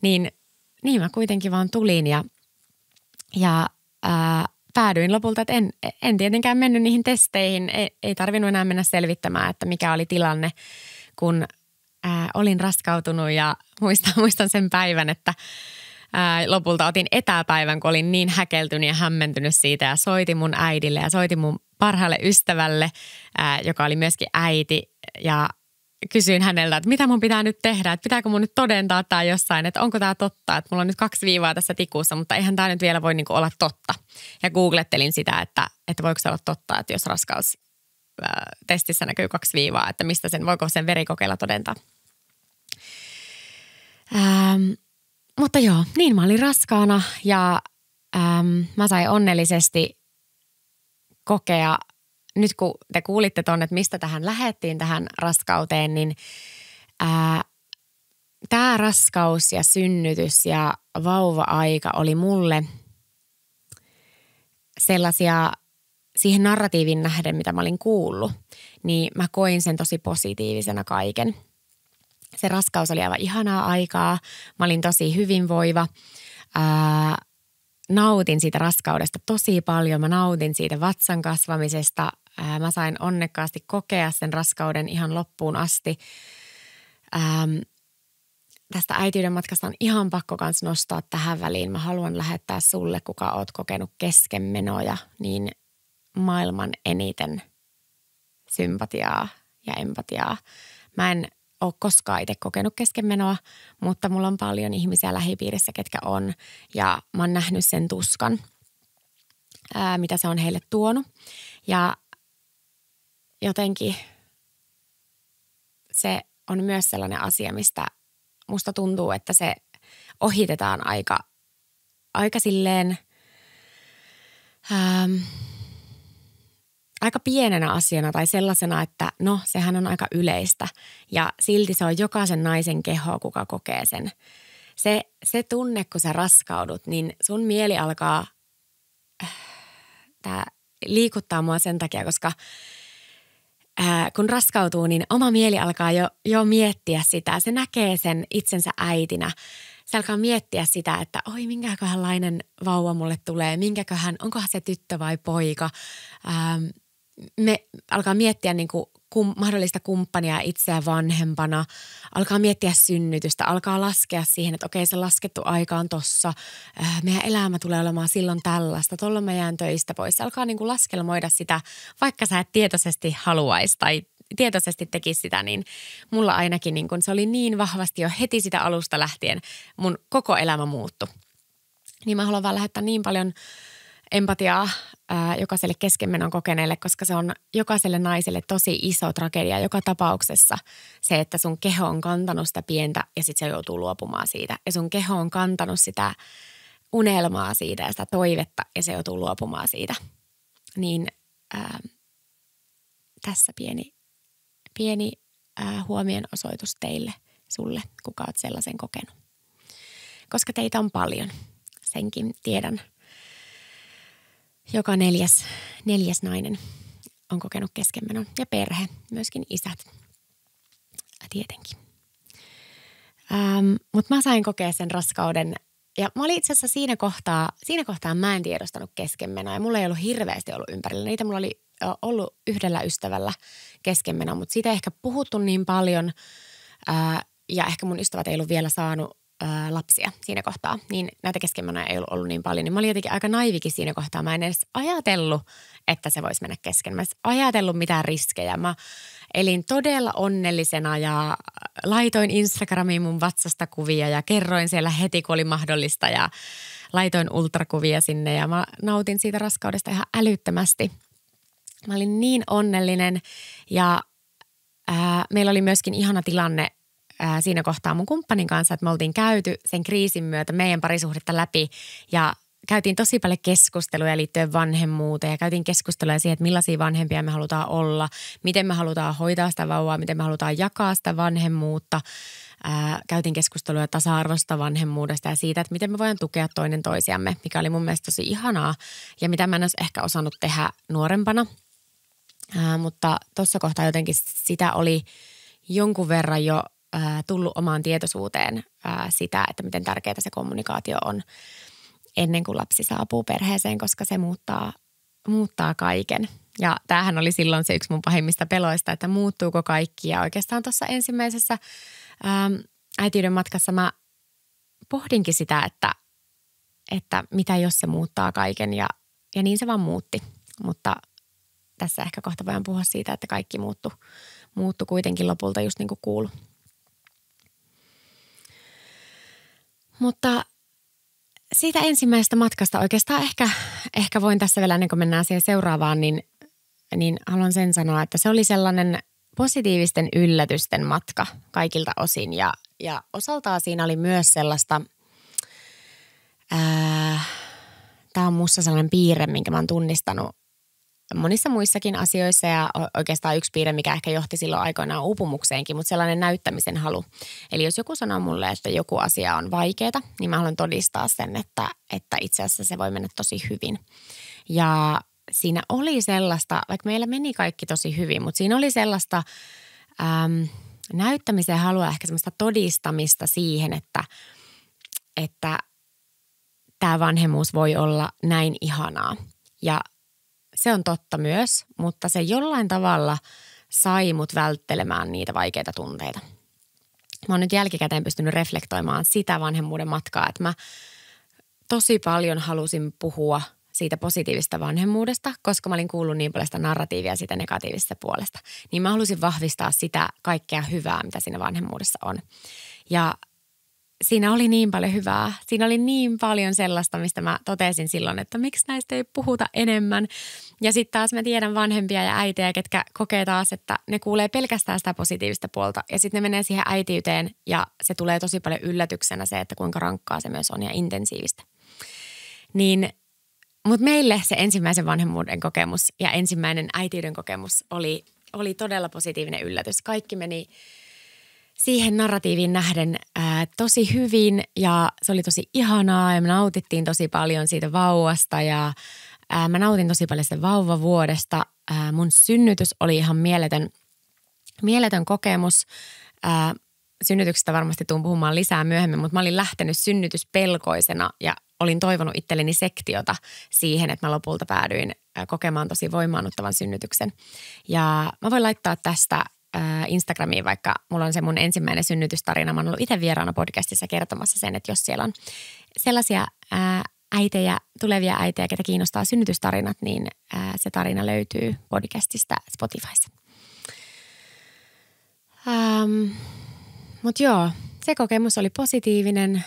Niin mä kuitenkin vaan tulin ja päädyin lopulta, että en tietenkään mennyt niihin testeihin. Ei tarvinnut enää mennä selvittämään, että mikä oli tilanne, kun olin raskautunut ja muistan sen päivän, että lopulta otin etäpäivän, kun olin niin häkeltynyt ja hämmentynyt siitä ja soitin mun äidille ja soitin mun parhaalle ystävälle, joka oli myöskin äiti ja kysyin häneltä, että mitä mun pitää nyt tehdä, että pitääkö mun nyt todentaa tämä jossain, että onko tämä totta, että mulla on nyt 2 viivaa tässä tikussa, mutta eihän tämä nyt vielä voi niinku olla totta. Ja googlettelin sitä, että voiko se olla totta, että jos raskaustestissä näkyy 2 viivaa, että mistä voiko sen verikokeilla todentaa. Mutta joo, niin mä olin raskaana ja mä sain onnellisesti kokea, nyt kun te kuulitte tuonne, että mistä tähän lähettiin tähän raskauteen, niin tämä raskaus ja synnytys ja vauva-aika oli mulle sellaisia, siihen narratiivin nähden, mitä mä olin kuullut, niin mä koin sen tosi positiivisena kaiken. Se raskaus oli aivan ihanaa aikaa, mä olin tosi hyvinvoiva, nautin siitä raskaudesta tosi paljon, mä nautin siitä vatsan kasvamisesta, mä sain onnekkaasti kokea sen raskauden ihan loppuun asti. Tästä äitiyden matkasta on ihan pakko kans nostaa tähän väliin. Mä haluan lähettää sulle, kuka oot kokenut keskenmenoja, niin maailman eniten sympatiaa ja empatiaa. Mä en ole koskaan itse kokenut keskenmenoa, mutta mulla on paljon ihmisiä lähipiirissä, ketkä on. Ja mä oon nähnyt sen tuskan, mitä se on heille tuonut. Ja jotenkin se on myös sellainen asia, mistä musta tuntuu, että se ohitetaan aika silleen aika pienenä asiana tai sellaisena, että no sehän on aika yleistä ja silti se on jokaisen naisen keho, kuka kokee sen. Se tunne, kun sä raskaudut, niin sun mieli alkaa liikuttaa mua sen takia, koska kun raskautuu, niin oma mieli alkaa jo miettiä sitä. Se näkee sen itsensä äitinä. Se alkaa miettiä sitä, että oi minkäköhänlainen vauva mulle tulee, onkohan se tyttö vai poika. Me alkaa miettiä niin kuin mahdollista kumppania itseä vanhempana, alkaa miettiä synnytystä, alkaa laskea siihen, että okei se laskettu aika on tossa, meidän elämä tulee olemaan silloin tällaista, tuolla mä jään töistä pois. Se alkaa niin kuin laskelmoida sitä, vaikka sä et tietoisesti haluaisi tai tietoisesti tekisi sitä, niin mulla ainakin niin kuin se oli niin vahvasti jo heti sitä alusta lähtien, mun koko elämä muuttui. Niin mä haluan vaan lähettää niin paljon empatiaa jokaiselle keskenmenon kokeneelle, koska se on jokaiselle naiselle tosi iso tragedia joka tapauksessa. Se, että sun keho on kantanut sitä pientä ja sitten se joutuu luopumaan siitä. Ja sun keho on kantanut sitä unelmaa siitä ja sitä toivetta ja se joutuu luopumaan siitä. Niin tässä pieni huomion osoitus teille, sulle, kuka oot sellaisen kokenut. Koska teitä on paljon, senkin tiedän. Joka neljäs nainen on kokenut keskenmenon ja perhe, myöskin isät tietenkin. Mutta mä sain kokea sen raskauden ja mä olin itse asiassa siinä kohtaa mä en tiedostanut keskenmenoa ja mulla ei ollut hirveästi ollut ympärillä. Niitä mulla oli ollut yhdellä ystävällä keskenmenoa, mutta siitä ei ehkä puhuttu niin paljon ja ehkä mun ystävät ei ollut vielä saanut lapsia siinä kohtaa, niin näitä keskenmenoja ei ollut niin paljon. Niin mä olin jotenkin aika naivikin siinä kohtaa. Mä en edes ajatellut, että se voisi mennä kesken. Mä en edes ajatellut mitään riskejä. Mä elin todella onnellisena ja laitoin Instagramiin mun vatsasta kuvia ja kerroin siellä heti, kun oli mahdollista ja laitoin ultrakuvia sinne ja mä nautin siitä raskaudesta ihan älyttömästi. Mä olin niin onnellinen ja meillä oli myöskin ihana tilanne siinä kohtaa mun kumppanin kanssa, että me oltiin käyty sen kriisin myötä meidän parisuhdetta läpi ja käytiin tosi paljon keskusteluja liittyen vanhemmuuteen ja käytiin keskusteluja siihen, että millaisia vanhempia me halutaan olla, miten me halutaan hoitaa sitä vauvaa, miten me halutaan jakaa sitä vanhemmuutta. Käytiin keskustelua tasa-arvosta, vanhemmuudesta ja siitä, että miten me voidaan tukea toinen toisiamme, mikä oli mun mielestä tosi ihanaa ja mitä mä en olisi ehkä osannut tehdä nuorempana. Mutta tuossa kohtaa jotenkin sitä oli jonkun verran jo tullut omaan tietoisuuteen sitä, että miten tärkeää se kommunikaatio on ennen kuin lapsi saapuu perheeseen, koska se muuttaa kaiken. Ja tämähän oli silloin se yksi mun pahimmista peloista, että muuttuuko kaikki. Ja oikeastaan tuossa ensimmäisessä äitiyden matkassa mä pohdinkin sitä, että mitä jos se muuttaa kaiken ja niin se vaan muutti. Mutta tässä ehkä kohta voidaan puhua siitä, että kaikki muuttui kuitenkin lopulta just niin kuin kuului. Mutta siitä ensimmäisestä matkasta oikeastaan ehkä voin tässä vielä ennen kuin mennään siihen seuraavaan, niin haluan sen sanoa, että se oli sellainen positiivisten yllätysten matka kaikilta osin. Ja osaltaan siinä oli myös sellaista, tämä on musta sellainen piirre, minkä mä oon tunnistanut monissa muissakin asioissa ja oikeastaan yksi piirre, mikä ehkä johti silloin aikoinaan uupumukseenkin, mutta sellainen näyttämisen halu. Eli jos joku sanoo mulle, että joku asia on vaikeaa, niin mä haluan todistaa sen, että itse asiassa se voi mennä tosi hyvin. Ja siinä oli sellaista, vaikka meillä meni kaikki tosi hyvin, mutta siinä oli sellaista näyttämisen halua, ehkä semmoista todistamista siihen, että tämä vanhemmuus voi olla näin ihanaa. Ja se on totta myös, mutta se jollain tavalla sai mut välttelemään niitä vaikeita tunteita. Mä oon nyt jälkikäteen pystynyt reflektoimaan sitä vanhemmuuden matkaa, että mä tosi paljon halusin puhua siitä positiivista vanhemmuudesta, koska mä olin kuullut niin paljon sitä narratiivia siitä negatiivisesta puolesta. Niin mä halusin vahvistaa sitä kaikkea hyvää, mitä siinä vanhemmuudessa on. Ja siinä oli niin paljon hyvää. Siinä oli niin paljon sellaista, mistä mä totesin silloin, että miksi näistä ei puhuta enemmän. Ja sitten taas mä tiedän vanhempia ja äitejä, ketkä kokee taas, että ne kuulee pelkästään sitä positiivista puolta. Ja sitten ne menee siihen äitiyteen ja se tulee tosi paljon yllätyksenä se, että kuinka rankkaa se myös on ja intensiivistä. Mutta meille se ensimmäisen vanhemmuuden kokemus ja ensimmäinen äitiyden kokemus oli todella positiivinen yllätys. Kaikki meni siihen narratiiviin nähden tosi hyvin ja se oli tosi ihanaa ja me nautittiin tosi paljon siitä vauvasta ja mä nautin tosi paljon sitä vauvavuodesta. Mun synnytys oli ihan mieletön kokemus. Synnytyksestä varmasti tuun puhumaan lisää myöhemmin, mutta mä olin lähtenyt synnytyspelkoisena ja olin toivonut itselleni sektiota siihen, että mä lopulta päädyin kokemaan tosi voimaannuttavan synnytyksen. Ja mä voin laittaa tästä Instagramiin, vaikka mulla on se mun ensimmäinen synnytystarina. Mä oon ollut itse vieraana podcastissa kertomassa sen, että jos siellä on sellaisia äitejä, tulevia äitejä, ketä kiinnostaa synnytystarinat, niin se tarina löytyy podcastista Spotifyssa. Mutta joo, se kokemus oli positiivinen.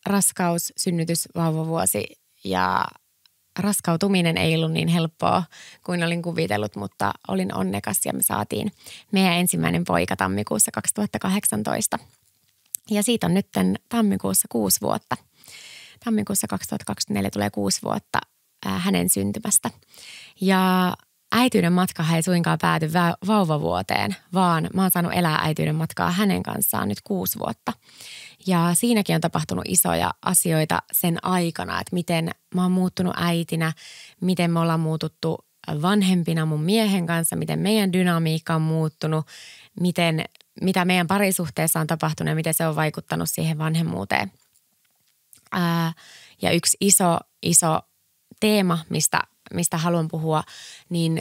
Raskaus, synnytys, vauvavuosi ja raskautuminen ei ollut niin helppoa kuin olin kuvitellut, mutta olin onnekas ja me saatiin meidän ensimmäinen poika tammikuussa 2018. Ja siitä on nyt tammikuussa 6 vuotta. Tammikuussa 2024 tulee 6 vuotta hänen syntymästä. Ja äitiyden matkahan ei suinkaan pääty vauvavuoteen, vaan mä oon saanut elää äitiyden matkaa hänen kanssaan nyt 6 vuotta. Ja siinäkin on tapahtunut isoja asioita sen aikana, että miten mä oon muuttunut äitinä, miten me ollaan muututtu vanhempina mun miehen kanssa, miten meidän dynamiikka on muuttunut, mitä meidän parisuhteessa on tapahtunut ja miten se on vaikuttanut siihen vanhemmuuteen. Ja yksi iso teema, mistä haluan puhua, niin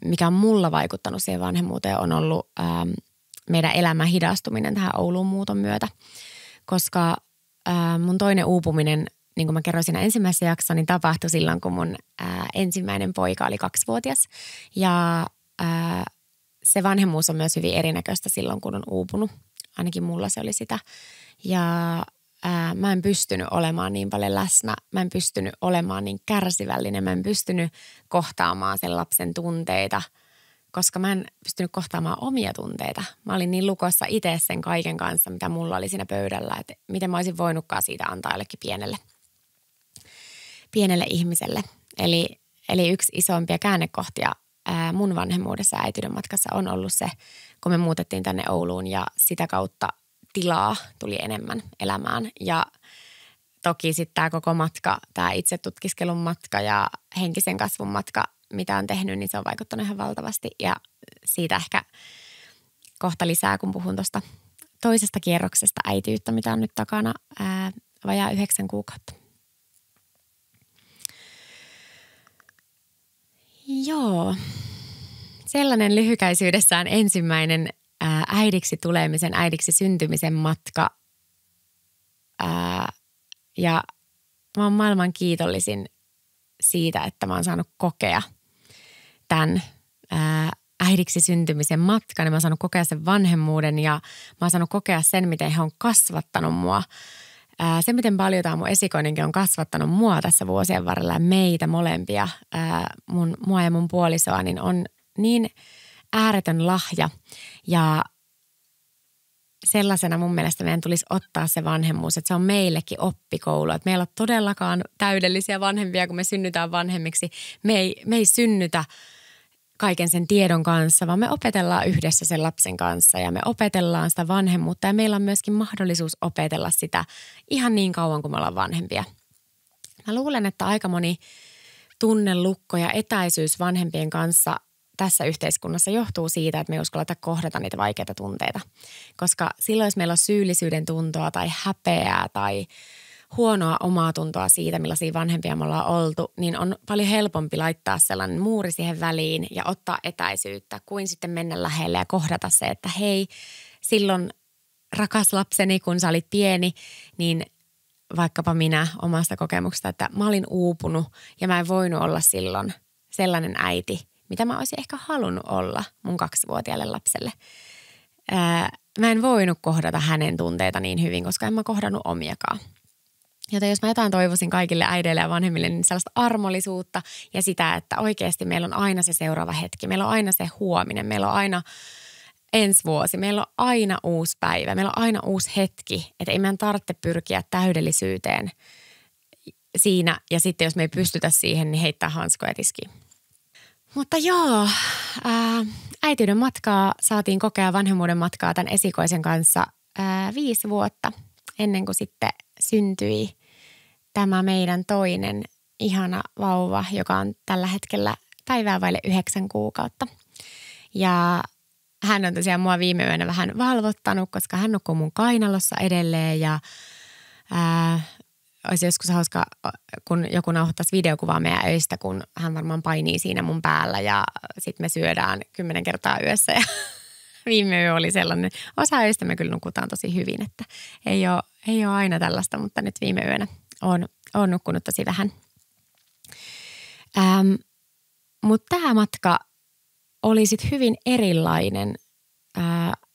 mikä on mulla vaikuttanut siihen vanhemmuuteen, on ollut meidän elämän hidastuminen tähän Ouluun muuton myötä. Koska mun toinen uupuminen, niin kuin mä kerroin siinä ensimmäisessä jaksossa, niin tapahtui silloin, kun mun ensimmäinen poika oli 2-vuotias. Ja se vanhemmuus on myös hyvin erinäköistä silloin, kun on uupunut. Ainakin mulla se oli sitä. Ja mä en pystynyt olemaan niin paljon läsnä. Mä en pystynyt olemaan niin kärsivällinen. Mä en pystynyt kohtaamaan sen lapsen tunteita, koska mä en pystynyt kohtaamaan omia tunteita. Mä olin niin lukossa itse sen kaiken kanssa, mitä mulla oli siinä pöydällä, että miten mä olisin voinutkaan siitä antaa jollekin pienelle ihmiselle. Eli yksi isompia käännekohtia mun vanhemmuudessa äitiyden matkassa on ollut se, kun me muutettiin tänne Ouluun ja sitä kautta tilaa tuli enemmän elämään. Ja toki sitten tämä koko matka, tämä itse tutkiskelun matka ja henkisen kasvun matka, mitä on tehnyt, niin se on vaikuttanut ihan valtavasti. Ja siitä ehkä kohta lisää, kun puhun tuosta toisesta kierroksesta äitiyttä, mitä on nyt takana vajaa 9 kuukautta. Joo, sellainen lyhykäisyydessään ensimmäinen äidiksi tulemisen, äidiksi syntymisen matka. Ja mä oon maailman kiitollisin siitä, että mä oon saanut kokea tämän äidiksi syntymisen matkan. Ja mä oon saanut kokea sen vanhemmuuden ja mä oon saanut kokea sen, miten he on kasvattanut mua. Se, miten paljon tämä mun esikoinenkin on kasvattanut mua tässä vuosien varrella ja meitä molempia, mua ja mun puolisoa, niin on niin ääretön lahja. Ja sellaisena mun mielestä meidän tulisi ottaa se vanhemmuus, että se on meillekin oppikoulu. Että meillä on todellakaan täydellisiä vanhempia, kun me synnytään vanhemmiksi. Me ei synnytä kaiken sen tiedon kanssa, vaan me opetellaan yhdessä sen lapsen kanssa ja me opetellaan sitä vanhemmuutta ja meillä on myöskin mahdollisuus opetella sitä ihan niin kauan, kuin me ollaan vanhempia. Mä luulen, että aika moni tunnelukko ja etäisyys vanhempien kanssa tässä yhteiskunnassa johtuu siitä, että me ei uskalleta kohdata niitä vaikeita tunteita. Koska silloin, jos meillä on syyllisyyden tuntoa tai häpeää tai huonoa omaa tuntoa siitä, millaisia vanhempia me ollaan oltu, niin on paljon helpompi laittaa sellainen muuri siihen väliin ja ottaa etäisyyttä, kuin sitten mennä lähelle ja kohdata se, että hei, silloin rakas lapseni, kun sä olit pieni, niin vaikkapa minä omasta kokemuksesta, että mä olin uupunut ja mä en voinut olla silloin sellainen äiti, mitä mä olisin ehkä halunnut olla mun 2-vuotiaalle lapselle. Mä en voinut kohdata hänen tunteita niin hyvin, koska en mä kohdannut omiakaan. Joten jos mä jotain toivoisin kaikille äideille ja vanhemmille, niin sellaista armollisuutta ja sitä, että oikeasti meillä on aina se seuraava hetki. Meillä on aina se huominen, meillä on aina ensi vuosi, meillä on aina uusi päivä, meillä on aina uusi hetki. Että ei meidän tarvitse pyrkiä täydellisyyteen siinä ja sitten jos me ei pystytä siihen, niin heittää hanskoja tiskiin. Mutta joo, äitiyden matkaa saatiin kokea vanhemmuuden matkaa tämän esikoisen kanssa 5 vuotta ennen kuin sitten syntyi tämä meidän toinen ihana vauva, joka on tällä hetkellä päivää vaille 9 kuukautta. Ja hän on tosiaan mua viime yönä vähän valvottanut, koska hän nukkuu mun kainalossa edelleen ja olisi joskus hauska, kun joku nauhoittaisi videokuvaa meidän öistä, kun hän varmaan painii siinä mun päällä ja sitten me syödään 10 kertaa yössä ja viime yö oli sellainen. Osa öistä me kyllä nukutaan tosi hyvin, että ei ole aina tällaista, mutta nyt viime yönä olen nukkunut tosi vähän. Mutta tämä matka oli sitten hyvin erilainen,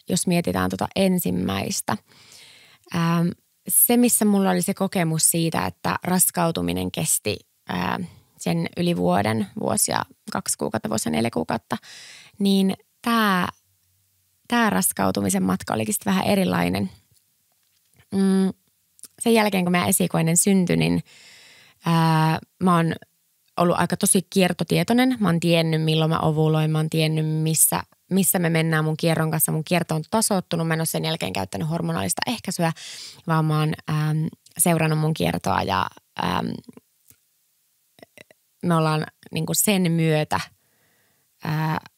jos mietitään tuota ensimmäistä. Se, missä mulla oli se kokemus siitä, että raskautuminen kesti sen yli vuosi ja 2 kuukautta, vuosi ja 4 kuukautta, niin tämä raskautumisen matka olikin sitten vähän erilainen. Sen jälkeen, kun meidän esikoinen syntyi, niin mä oon ollut aika tosi kiertotietoinen. Mä oon tiennyt, milloin mä ovuloin, mä oon tiennyt, missä me mennään mun kierron kanssa. Mun kierto on tasoittunut, mä en ole sen jälkeen käyttänyt hormonaalista ehkäisyä, vaan mä oon seurannut mun kiertoa ja me ollaan niin kuin sen myötä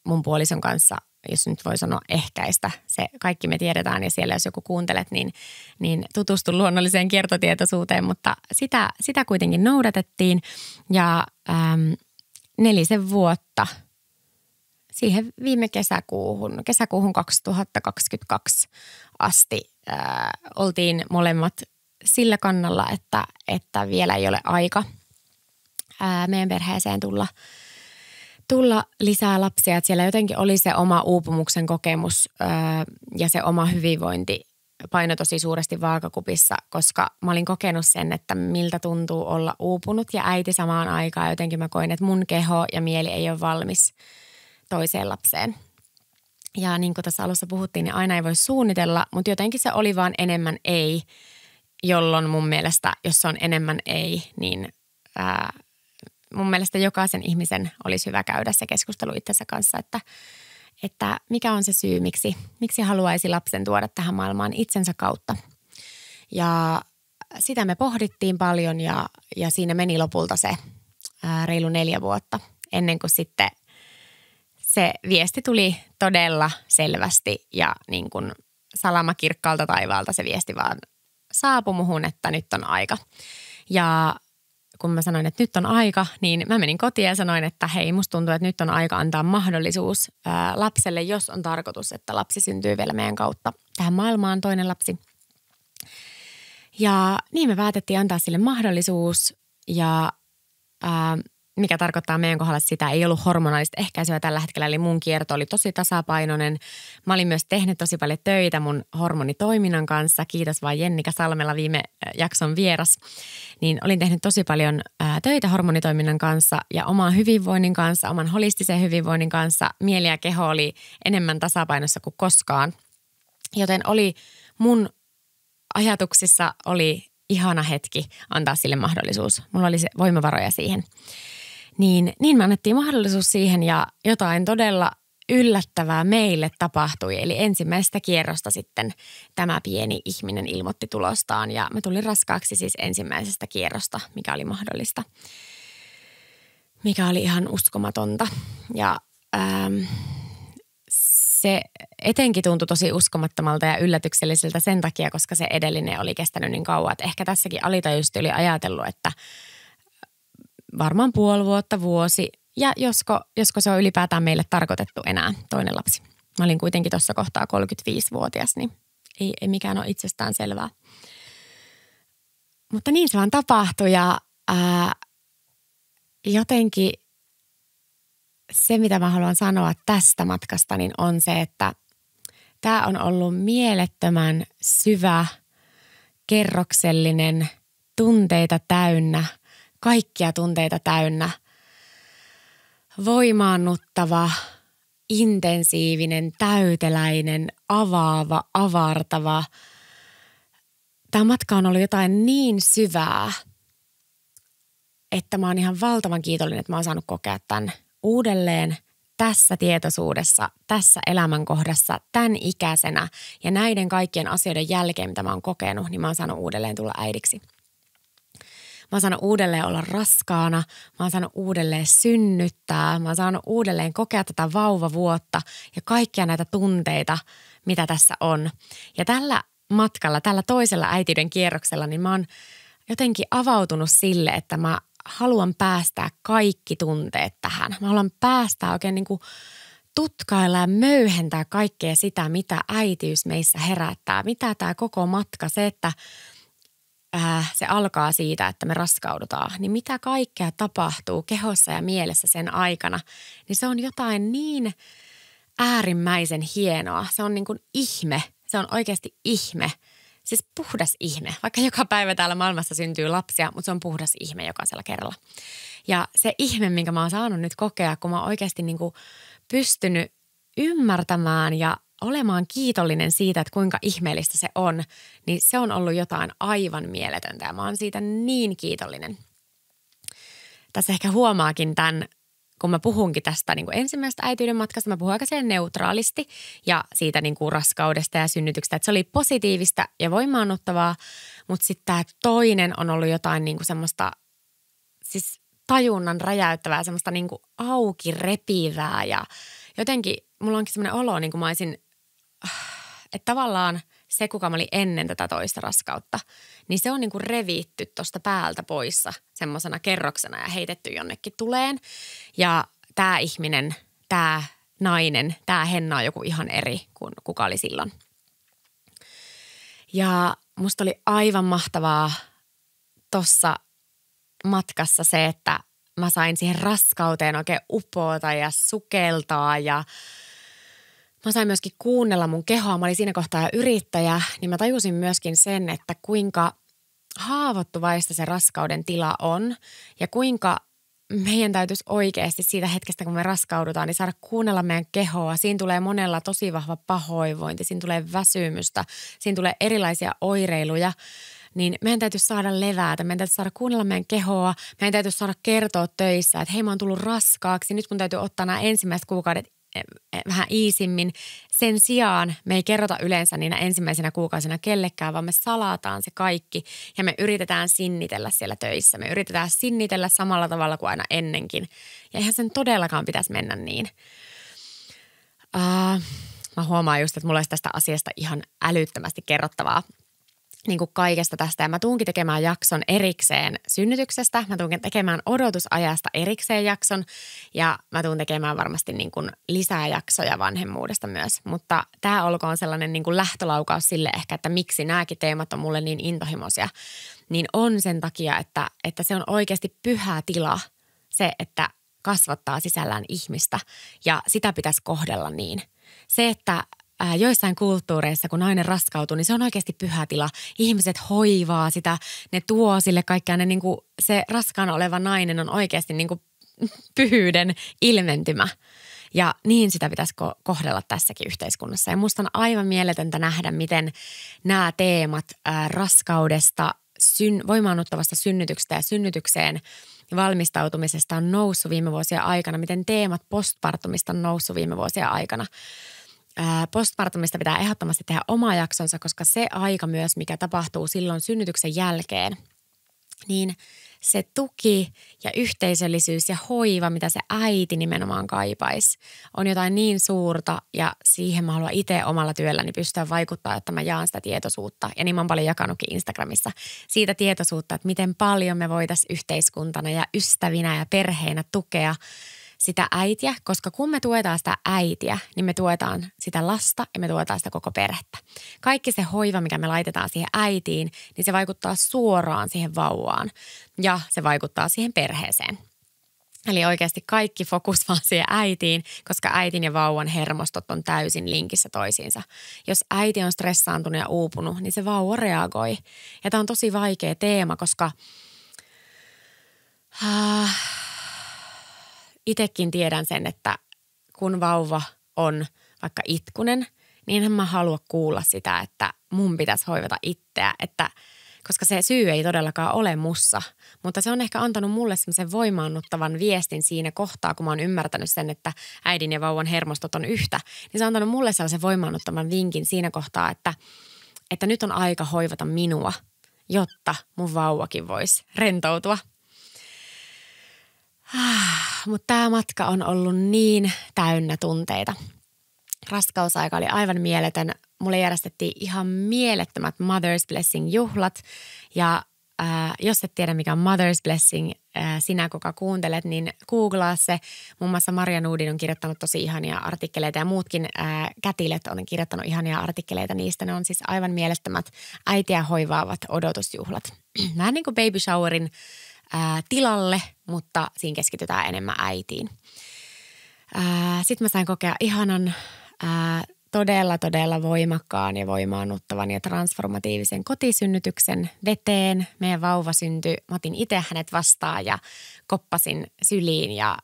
mun puolison kanssa, jos nyt voi sanoa ehkäistä, se kaikki me tiedetään ja siellä jos joku kuuntelet, niin tutustu luonnolliseen kiertotietoisuuteen, mutta sitä kuitenkin noudatettiin ja 4 vuotta siihen viime kesäkuuhun 2022 asti oltiin molemmat sillä kannalla, että vielä ei ole aika meidän perheeseen tulla lisää lapsia. Että siellä jotenkin oli se oma uupumuksen kokemus ja se oma hyvinvointi paino tosi suuresti vaakakupissa, koska mä olin kokenut sen, että miltä tuntuu olla uupunut ja äiti samaan aikaan. Jotenkin mä koin, että mun keho ja mieli ei ole valmis toiseen lapseen. Ja niin kuin tässä alussa puhuttiin, niin aina ei voi suunnitella, mutta jotenkin se oli vaan enemmän ei, jolloin mun mielestä, jos se on enemmän ei, niin mun mielestä jokaisen ihmisen olisi hyvä käydä se keskustelu itsensä kanssa, että mikä on se syy, miksi haluaisi lapsen tuoda tähän maailmaan itsensä kautta. Ja sitä me pohdittiin paljon ja siinä meni lopulta se reilu 4 vuotta ennen kuin sitten se viesti tuli todella selvästi ja niin kuin salama kirkkaalta taivaalta se viesti vaan saapui muhun, että nyt on aika. Ja kun mä sanoin, että nyt on aika, niin mä menin kotiin ja sanoin, että hei, musta tuntuu, että nyt on aika antaa mahdollisuus lapselle, jos on tarkoitus, että lapsi syntyy vielä meidän kautta tähän maailmaan, toinen lapsi. Ja niin me päätettiin antaa sille mahdollisuus ja mikä tarkoittaa meidän kohdalla, että sitä ei ollut hormonaalista ehkäisyä tällä hetkellä. Eli mun kierto oli tosi tasapainoinen. Mä olin myös tehnyt tosi paljon töitä mun hormonitoiminnan kanssa. Kiitos vaan Jennika Salmela, viime jakson vieras. Niin olin tehnyt tosi paljon töitä hormonitoiminnan kanssa ja oman hyvinvoinnin kanssa, oman holistisen hyvinvoinnin kanssa. Mieli ja keho oli enemmän tasapainossa kuin koskaan. Joten oli mun ajatuksissa oli ihana hetki antaa sille mahdollisuus. Mulla oli se voimavaroja siihen. Niin me annettiin mahdollisuus siihen ja jotain todella yllättävää meille tapahtui. Eli ensimmäisestä kierrosta sitten tämä pieni ihminen ilmoitti tulostaan ja mä tulin raskaaksi siis ensimmäisestä kierrosta, mikä oli mahdollista. Mikä oli ihan uskomatonta ja se etenkin tuntui tosi uskomattomalta ja yllätykselliseltä sen takia, koska se edellinen oli kestänyt niin kauan. Että ehkä tässäkin alitajuisesti oli ajatellut, että varmaan puoli vuotta, vuosi ja josko se on ylipäätään meille tarkoitettu enää toinen lapsi. Mä olin kuitenkin tuossa kohtaa 35-vuotias, niin ei mikään ole itsestään selvää. Mutta niin se vaan tapahtui ja jotenkin se, mitä mä haluan sanoa tästä matkasta, niin on se, että tämä on ollut mielettömän syvä, kerroksellinen, tunteita täynnä, kaikkia tunteita täynnä, voimaannuttava, intensiivinen, täyteläinen, avaava, avartava. Tämä matka on ollut jotain niin syvää, että mä oon ihan valtavan kiitollinen, että mä oon saanut kokea tämän uudelleen tässä tietoisuudessa, tässä elämänkohdassa, tämän ikäisenä ja näiden kaikkien asioiden jälkeen, mitä mä oon kokenut, niin mä oon saanut uudelleen tulla äidiksi. Mä oon saanut uudelleen olla raskaana, mä oon saanut uudelleen synnyttää, mä oon saanut uudelleen kokea tätä vauvavuotta ja kaikkia näitä tunteita, mitä tässä on. Ja tällä matkalla, tällä toisella äitiyden kierroksella, niin mä oon jotenkin avautunut sille, että mä haluan päästää kaikki tunteet tähän. Mä haluan päästää oikein niin kuin tutkailla ja möyhentää kaikkea sitä, mitä äitiys meissä herättää. Mitä tämä koko matka, se, että se alkaa siitä, että me raskaudutaan, niin mitä kaikkea tapahtuu kehossa ja mielessä sen aikana, niin se on jotain niin äärimmäisen hienoa. Se on niin kuin ihme, se on oikeasti ihme. Siis puhdas ihme, vaikka joka päivä täällä maailmassa syntyy lapsia, mutta se on puhdas ihme jokaisella kerralla. Ja se ihme, minkä mä oon saanut nyt kokea, kun mä oon oikeasti niin kuin pystynyt ymmärtämään ja olemaan kiitollinen siitä, että kuinka ihmeellistä se on, niin se on ollut jotain aivan mieletöntä ja mä oon siitä niin kiitollinen. Tässä ehkä huomaakin tämän, kun mä puhunkin tästä niin kuin ensimmäisestä äitiyden matkasta, mä puhun aika sen neutraalisti ja siitä niin kuin raskaudesta ja synnytyksestä, että se oli positiivista ja voimaannuttavaa, mutta sitten tämä toinen on ollut jotain niin kuin semmoista siis tajunnan räjäyttävää, semmoista niin kuin auki repivää ja jotenkin mulla onkin semmoinen olo, niin kuin mä olisin, että tavallaan se, kuka mä olin ennen tätä toista raskautta, niin se on niin kuin revitty tuosta päältä poissa semmoisena kerroksena ja heitetty jonnekin tuleen. Ja tämä ihminen, tämä nainen, tämä Henna on joku ihan eri kuin kuka oli silloin. Ja musta oli aivan mahtavaa tuossa matkassa se, että mä sain siihen raskauteen oikein upota ja sukeltaa ja mä sain myöskin kuunnella mun kehoa. Mä olin siinä kohtaa yrittäjä, niin mä tajusin myöskin sen, että kuinka haavoittuvaista se raskauden tila on ja kuinka meidän täytyisi oikeasti siitä hetkestä, kun me raskaudutaan, niin saada kuunnella meidän kehoa. Siinä tulee monella tosi vahva pahoinvointi, siinä tulee väsymystä, siinä tulee erilaisia oireiluja, niin meidän täytyisi saada levätä, meidän täytyisi saada kuunnella meidän kehoa, meidän täytyisi saada kertoa töissä, että hei mä oon tullut raskaaksi, nyt mun täytyy ottaa nämä ensimmäiset kuukaudet vähän iisimmin. Sen sijaan me ei kerrota yleensä niinä ensimmäisenä kuukausina kellekään, vaan me salataan se kaikki ja me yritetään sinnitellä siellä töissä. Me yritetään sinnitellä samalla tavalla kuin aina ennenkin. Ja eihän sen todellakaan pitäisi mennä niin. Mä huomaan just, että mulla olisi tästä asiasta ihan älyttömästi kerrottavaa. Niin kuin kaikesta tästä. Ja mä tuunkin tekemään jakson erikseen synnytyksestä. Mä tuunkin tekemään odotusajasta erikseen jakson. Ja mä tuun tekemään varmasti niin kuin lisää jaksoja vanhemmuudesta myös. Mutta tää olkoon sellainen niin kuin lähtölaukaus sille ehkä, että miksi nämäkin teemat on mulle niin intohimoisia. Niin on sen takia, että se on oikeasti pyhä tila. Se, että kasvattaa sisällään ihmistä. Ja sitä pitäisi kohdella niin. Se, että joissain kulttuureissa, kun nainen raskautuu, niin se on oikeasti pyhä tila. Ihmiset hoivaa sitä, ne tuo sille kaikkea. Ne, niin kuin, se raskaana oleva nainen on oikeasti niin kuin pyhyyden ilmentymä. Ja niin sitä pitäisi kohdella tässäkin yhteiskunnassa. Ja musta on aivan mieletöntä nähdä, miten nämä teemat raskaudesta, voimaannuttavasta synnytyksestä ja synnytykseen valmistautumisesta on noussut viime vuosien aikana. Miten teemat postpartumista on noussut viime vuosien aikana. Postpartumista pitää ehdottomasti tehdä oma jaksonsa, koska se aika myös, mikä tapahtuu silloin synnytyksen jälkeen, niin se tuki ja yhteisöllisyys ja hoiva, mitä se äiti nimenomaan kaipaisi, on jotain niin suurta ja siihen mä haluan itse omalla työlläni pystyä vaikuttaa, että mä jaan sitä tietoisuutta. Ja niin mä oon paljon jakanutkin Instagramissa siitä tietoisuutta, että miten paljon me voitaisiin yhteiskuntana ja ystävinä ja perheinä tukea sitä äitiä, koska kun me tuetaan sitä äitiä, niin me tuetaan sitä lasta ja me tuetaan sitä koko perhettä. Kaikki se hoiva, mikä me laitetaan siihen äitiin, niin se vaikuttaa suoraan siihen vauvaan ja se vaikuttaa siihen perheeseen. Eli oikeasti kaikki fokus vaan siihen äitiin, koska äitin ja vauvan hermostot on täysin linkissä toisiinsa. Jos äiti on stressaantunut ja uupunut, niin se vauva reagoi. Ja tämä on tosi vaikea teema, koska itsekin tiedän sen, että kun vauva on vaikka itkunen, niin en mä halua kuulla sitä, että mun pitäisi hoivata itseä, koska se syy ei todellakaan ole mussa. Mutta se on ehkä antanut mulle semmoisen voimaannuttavan viestin siinä kohtaa, kun mä oon ymmärtänyt sen, että äidin ja vauvan hermostot on yhtä. Niin se on antanut mulle sellaisen voimaannuttavan vinkin siinä kohtaa, että nyt on aika hoivata minua, jotta mun vauvakin voisi rentoutua. Mutta tämä matka on ollut niin täynnä tunteita. Raskausaika oli aivan mieletön. Mulle järjestettiin ihan mielettömät Mother's Blessing-juhlat. Ja jos et tiedä, mikä on Mother's Blessing, sinä kuka kuuntelet, niin googlaa se. Muun muassa Maria Nudin on kirjoittanut tosi ihania artikkeleita ja muutkin kätilöt on kirjoittanut ihania artikkeleita niistä. Ne on siis aivan mielettömät äitiä hoivaavat odotusjuhlat. Vähän niin kuin baby showerin tilalle, mutta siinä keskitytään enemmän äitiin. Sitten mä sain kokea ihanan, todella voimakkaan ja voimaannuttavan ja transformatiivisen kotisynnytyksen veteen. Meidän vauva syntyi, mä otin itse hänet vastaan ja koppasin syliin ja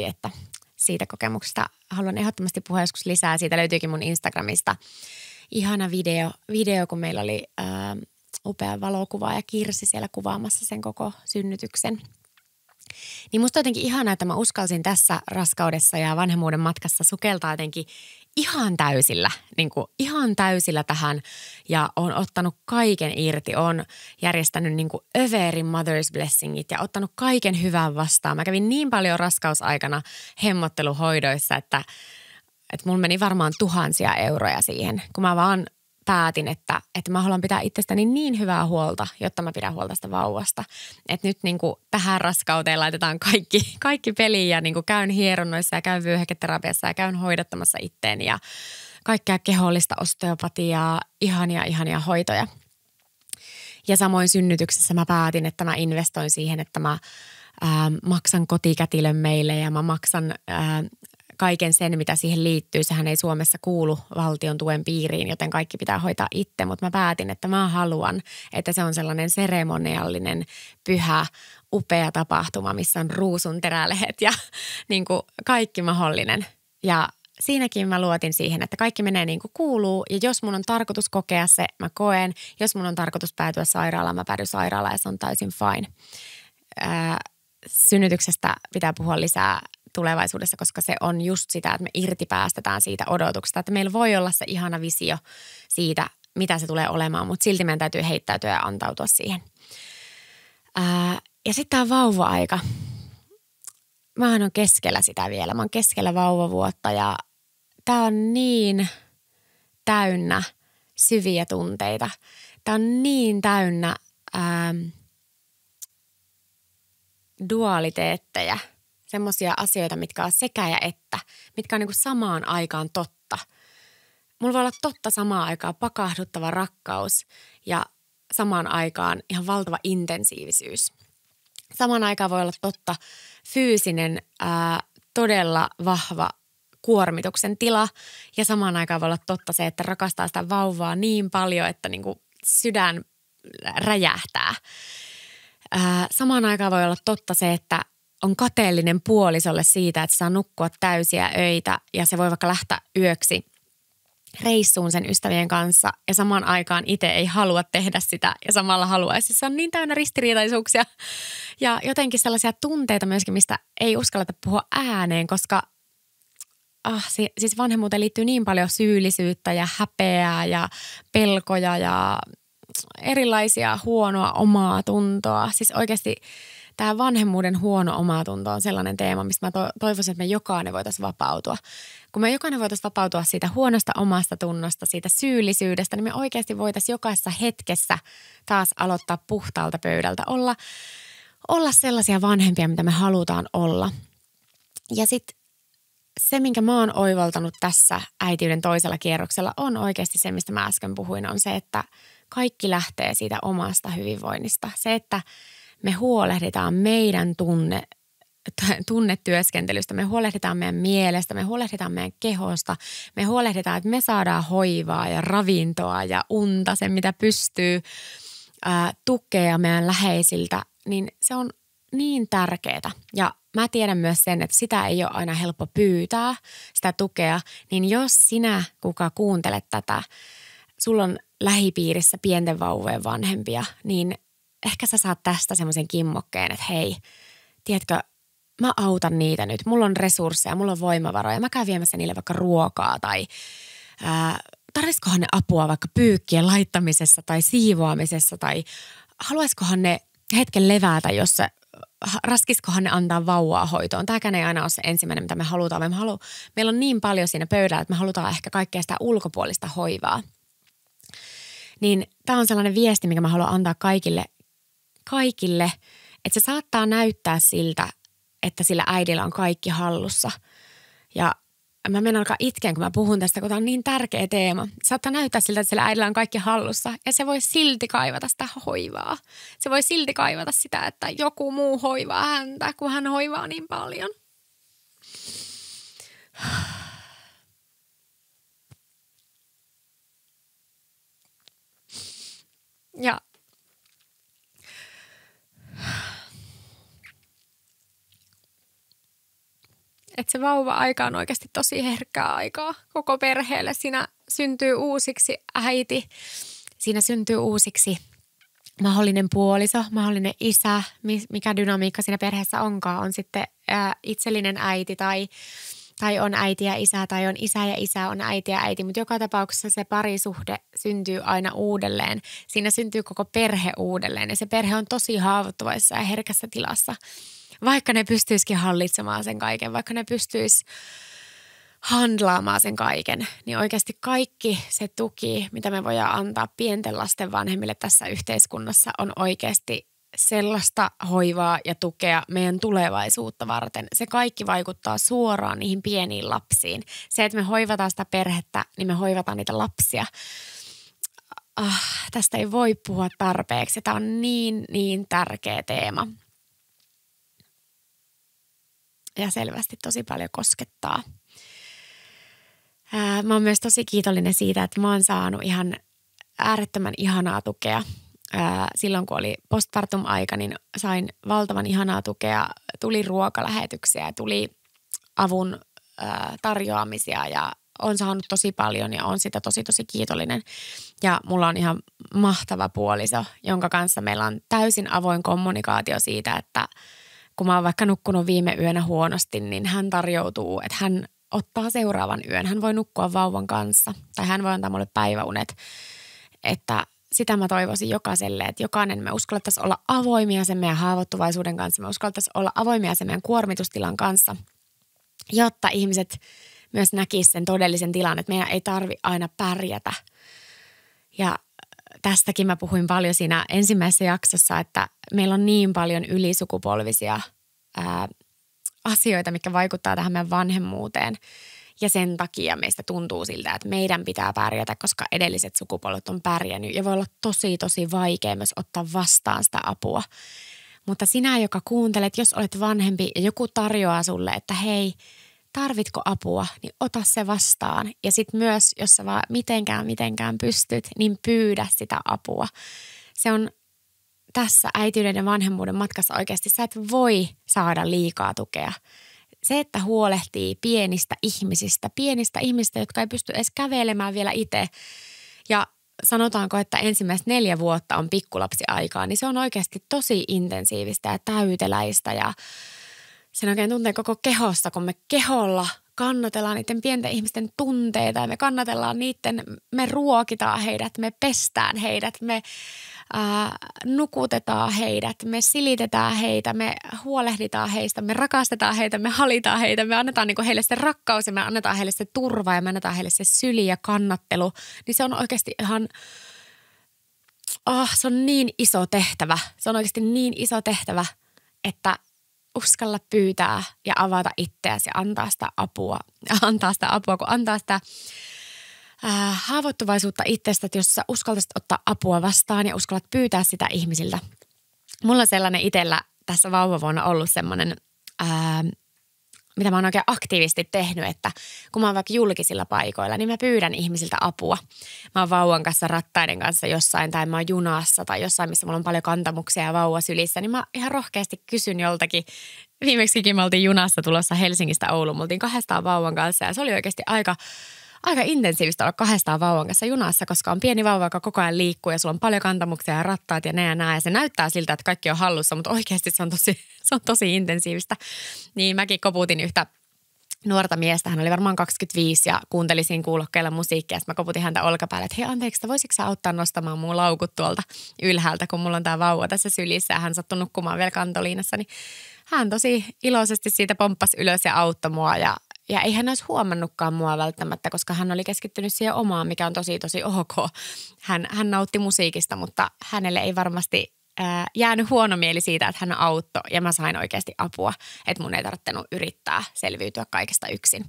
että siitä kokemuksesta haluan ehdottomasti puhua joskus lisää. Siitä löytyykin mun Instagramista ihana video kun meillä oli upea valokuva ja Kirsi siellä kuvaamassa sen koko synnytyksen. Niin musta on jotenkin ihanaa, että mä uskalsin tässä raskaudessa ja vanhemmuuden matkassa sukeltaa jotenkin ihan täysillä tähän ja on ottanut kaiken irti. On järjestänyt niin kuin överin Mother's Blessingit ja ottanut kaiken hyvän vastaan. Mä kävin niin paljon raskausaikana hemmotteluhoidoissa, että mulla meni varmaan tuhansia euroja siihen, kun mä vaan päätin, että mä haluan pitää itsestäni niin hyvää huolta, jotta mä pidän huolta sitä vauvasta. Että nyt niin kuin tähän raskauteen laitetaan kaikki peliin ja niin kuin käyn hieronnoissa ja käyn vyöhyketerapiassa ja käyn hoidattamassa itteeni ja kaikkea kehollista osteopatiaa, ihania hoitoja. Ja samoin synnytyksessä mä päätin, että mä investoin siihen, että mä maksan kotikätilön meille ja mä maksan kaiken sen, mitä siihen liittyy. Sehän ei Suomessa kuulu valtion tuen piiriin, joten kaikki pitää hoitaa itse. Mutta mä päätin, että mä haluan, että se on sellainen seremoniallinen, pyhä, upea tapahtuma, missä on ruusun terälehet ja niin kuin kaikki mahdollinen. Ja siinäkin mä luotin siihen, että kaikki menee niin kuin kuuluu. Ja jos mun on tarkoitus kokea se, mä koen. Jos mun on tarkoitus päätyä sairaalaan, mä päädyn sairaalaan ja se on täysin fine. Synnytyksestä pitää puhua lisää tulevaisuudessa, koska se on just sitä, että me irtipäästetään siitä odotuksesta. Että meillä voi olla se ihana visio siitä, mitä se tulee olemaan, mutta silti meidän täytyy heittäytyä ja antautua siihen. Ja sitten tämä vauva-aika. Mä oon keskellä sitä vielä. Mä oon keskellä vauvavuotta ja tää on niin täynnä syviä tunteita. Tää on niin täynnä dualiteetteja. Semmoisia asioita, mitkä on sekä ja että. Mitkä on niinku samaan aikaan totta. Mulla voi olla totta samaan aikaan pakahduttava rakkaus ja samaan aikaan ihan valtava intensiivisyys. Samaan aikaan voi olla totta fyysinen, todella vahva kuormituksen tila ja samaan aikaan voi olla totta se, että rakastaa sitä vauvaa niin paljon, että niinku sydän räjähtää. Samaan aikaan voi olla totta se, että on kateellinen puolisolle siitä, että saa nukkua täysiä öitä ja se voi vaikka lähteä yöksi reissuun sen ystävien kanssa ja samaan aikaan itse ei halua tehdä sitä ja samalla haluaisi. Se on niin täynnä ristiriitaisuuksia ja jotenkin sellaisia tunteita myöskin, mistä ei uskalleta puhua ääneen, koska siis vanhemmuuteen liittyy niin paljon syyllisyyttä ja häpeää ja pelkoja ja erilaisia huonoa omaa tuntoa. Siis oikeasti tämä vanhemmuuden huono omatunto on sellainen teema, mistä mä toivoisin, että me jokainen voitaisiin vapautua. Kun me jokainen voitaisiin vapautua siitä huonosta omasta tunnosta, siitä syyllisyydestä, niin me oikeasti voitaisiin jokaisessa hetkessä taas aloittaa puhtaalta pöydältä. Olla sellaisia vanhempia, mitä me halutaan olla. Ja sitten se, minkä mä oon oivaltanut tässä äitiyden toisella kierroksella, on oikeasti se, mistä mä äsken puhuin, on se, että kaikki lähtee siitä omasta hyvinvoinnista. Se, että me huolehditaan meidän tunnetyöskentelystä, me huolehditaan meidän mielestä, me huolehditaan meidän kehosta, me huolehditaan, että me saadaan hoivaa ja ravintoa ja unta, sen mitä pystyy tukea meidän läheisiltä, niin se on niin tärkeää. Ja mä tiedän myös sen, että sitä ei ole aina helppo pyytää, sitä tukea, niin jos sinä, kuka kuuntelet tätä, sulla on lähipiirissä pienten vauvojen vanhempia, niin ehkä sä saat tästä semmoisen kimmokkeen, että hei, tiedätkö, mä autan niitä nyt. Mulla on resursseja, mulla on voimavaroja. Mä käyn viemässä niille vaikka ruokaa tai tarvitsikohan ne apua vaikka pyykkien laittamisessa tai siivoamisessa tai haluaisikohan ne hetken levätä, jos raskiskohan ne antaa vauvaa hoitoon. Tämäkään ei aina ole se ensimmäinen, mitä me halutaan. Meillä on niin paljon siinä pöydällä, että me halutaan ehkä kaikkea sitä ulkopuolista hoivaa. Niin tämä on sellainen viesti, mikä mä haluan antaa kaikille, että se saattaa näyttää siltä, että sillä äidillä on kaikki hallussa. Ja mä menen alkaa itkeen, kun mä puhun tästä, kun tämä on niin tärkeä teema. Saattaa näyttää siltä, että sillä äidillä on kaikki hallussa ja se voi silti kaivata sitä hoivaa. Se voi silti kaivata sitä, että joku muu hoivaa häntä, kun hän hoivaa niin paljon. Ja että se vauva-aika on oikeasti tosi herkkää aikaa koko perheelle. Siinä syntyy uusiksi äiti, siinä syntyy uusiksi mahdollinen puoliso, mahdollinen isä, mikä dynamiikka siinä perheessä onkaan. On sitten itsellinen äiti tai on äiti ja isä tai on isä ja isä, on äiti ja äiti. Mutta joka tapauksessa se parisuhde syntyy aina uudelleen. Siinä syntyy koko perhe uudelleen ja se perhe on tosi haavoittuvaisessa ja herkässä tilassa. Vaikka ne pystyisikin hallitsemaan sen kaiken, vaikka ne pystyisi handlaamaan sen kaiken, niin oikeasti kaikki se tuki, mitä me voidaan antaa pienten lasten vanhemmille tässä yhteiskunnassa, on oikeasti sellaista hoivaa ja tukea meidän tulevaisuutta varten. Se kaikki vaikuttaa suoraan niihin pieniin lapsiin. Se, että me hoivataan sitä perhettä, niin me hoivataan niitä lapsia. Tästä ei voi puhua tarpeeksi. Tämä on niin tärkeä teema. Ja selvästi tosi paljon koskettaa. Mä oon myös tosi kiitollinen siitä, että mä oon saanut ihan äärettömän ihanaa tukea. Silloin kun oli postpartum-aika, niin sain valtavan ihanaa tukea. Tuli ruokalähetyksiä, tuli avun tarjoamisia ja on saanut tosi paljon ja on sitä tosi tosi kiitollinen. Ja mulla on ihan mahtava puoliso, jonka kanssa meillä on täysin avoin kommunikaatio siitä, että kun mä oon vaikka nukkunut viime yönä huonosti, niin hän tarjoutuu, että hän ottaa seuraavan yön. Hän voi nukkua vauvan kanssa tai hän voi antaa mulle päiväunet. Että sitä mä toivoisin jokaiselle, että jokainen me uskallettaisiin olla avoimia sen meidän haavoittuvaisuuden kanssa. Me uskallettaisiin olla avoimia sen meidän kuormitustilan kanssa, jotta ihmiset myös näkisivät sen todellisen tilan, että meidän ei tarvi aina pärjätä. Ja tästäkin mä puhuin paljon siinä ensimmäisessä jaksossa, että meillä on niin paljon ylisukupolvisia asioita, mitkä vaikuttaa tähän meidän vanhemmuuteen. Ja sen takia meistä tuntuu siltä, että meidän pitää pärjätä, koska edelliset sukupolvet on pärjännyt. Ja voi olla tosi, tosi vaikea myös ottaa vastaan sitä apua. Mutta sinä, joka kuuntelet, jos olet vanhempi ja joku tarjoaa sulle, että hei, tarvitko apua, niin ota se vastaan. Ja sitten myös, jos sä vaan mitenkään pystyt, niin pyydä sitä apua. Se on tässä äitiyden ja vanhemmuuden matkassa oikeasti, sä et voi saada liikaa tukea. Se, että huolehtii pienistä ihmisistä, jotka ei pysty edes kävelemään vielä itse. Ja sanotaanko, että ensimmäiset 4 vuotta on pikkulapsiaikaa, niin se on oikeasti tosi intensiivistä ja täyteläistä. Ja sen oikein tuntee koko kehosta, kun me keholla kannatellaan niiden pienten ihmisten tunteita ja me kannatellaan niiden, me ruokitaan heidät, me pestään heidät, me nukutetaan heidät, me silitetään heitä, me huolehditaan heistä, me rakastetaan heitä, me halitaan heitä, me annetaan niinku heille se rakkaus ja me annetaan heille se turva ja me annetaan heille se syli ja kannattelu. Niin se on oikeasti ihan, se on niin iso tehtävä. Se on oikeasti niin iso tehtävä, että uskalla pyytää ja avata itseäsi ja antaa sitä apua, kun antaa sitä haavoittuvaisuutta itsestä, että jos sä uskaltaisit ottaa apua vastaan ja uskallat pyytää sitä ihmisiltä. Mulla on sellainen itsellä tässä vauvavuonna ollut semmoinen, mitä mä oon oikein aktiivisesti tehnyt, että kun mä oon vaikka julkisilla paikoilla, niin mä pyydän ihmisiltä apua. Mä oon vauvan kanssa, rattaiden kanssa jossain tai mä oon junassa tai jossain, missä mulla on paljon kantamuksia ja vauva sylissä, niin mä ihan rohkeasti kysyn joltakin. Viimeksikin me oltiin junassa tulossa Helsingistä Ouluun. Me oltiin 200 vauvan kanssa ja se oli oikeasti aika intensiivistä olla 200 vauvan kanssa junassa, koska on pieni vauva, joka koko ajan liikkuu ja sulla on paljon kantamuksia ja rattaat ja nää. Ja se näyttää siltä, että kaikki on hallussa, mutta oikeasti se on tosi intensiivistä. Niin mäkin koputin yhtä nuorta miestä, hän oli varmaan 25 ja kuuntelisin kuulokkeilla musiikkia. Sitten mä koputin häntä olkapäälle, että hei anteeksi, voisitko sä auttaa nostamaan mun laukut tuolta ylhäältä, kun mulla on tää vauva tässä sylissä ja hän sattui nukkumaan vielä kantoliinassa. Niin hän tosi iloisesti siitä pomppasi ylös ja auttoi mua ja ei hän olisi huomannutkaan mua välttämättä, koska hän oli keskittynyt siihen omaan, mikä on tosi, tosi ok. Hän nautti musiikista, mutta hänelle ei varmasti jäänyt huono mieli siitä, että hän auttoi ja mä sain oikeasti apua, että mun ei tarvinnut yrittää selviytyä kaikesta yksin.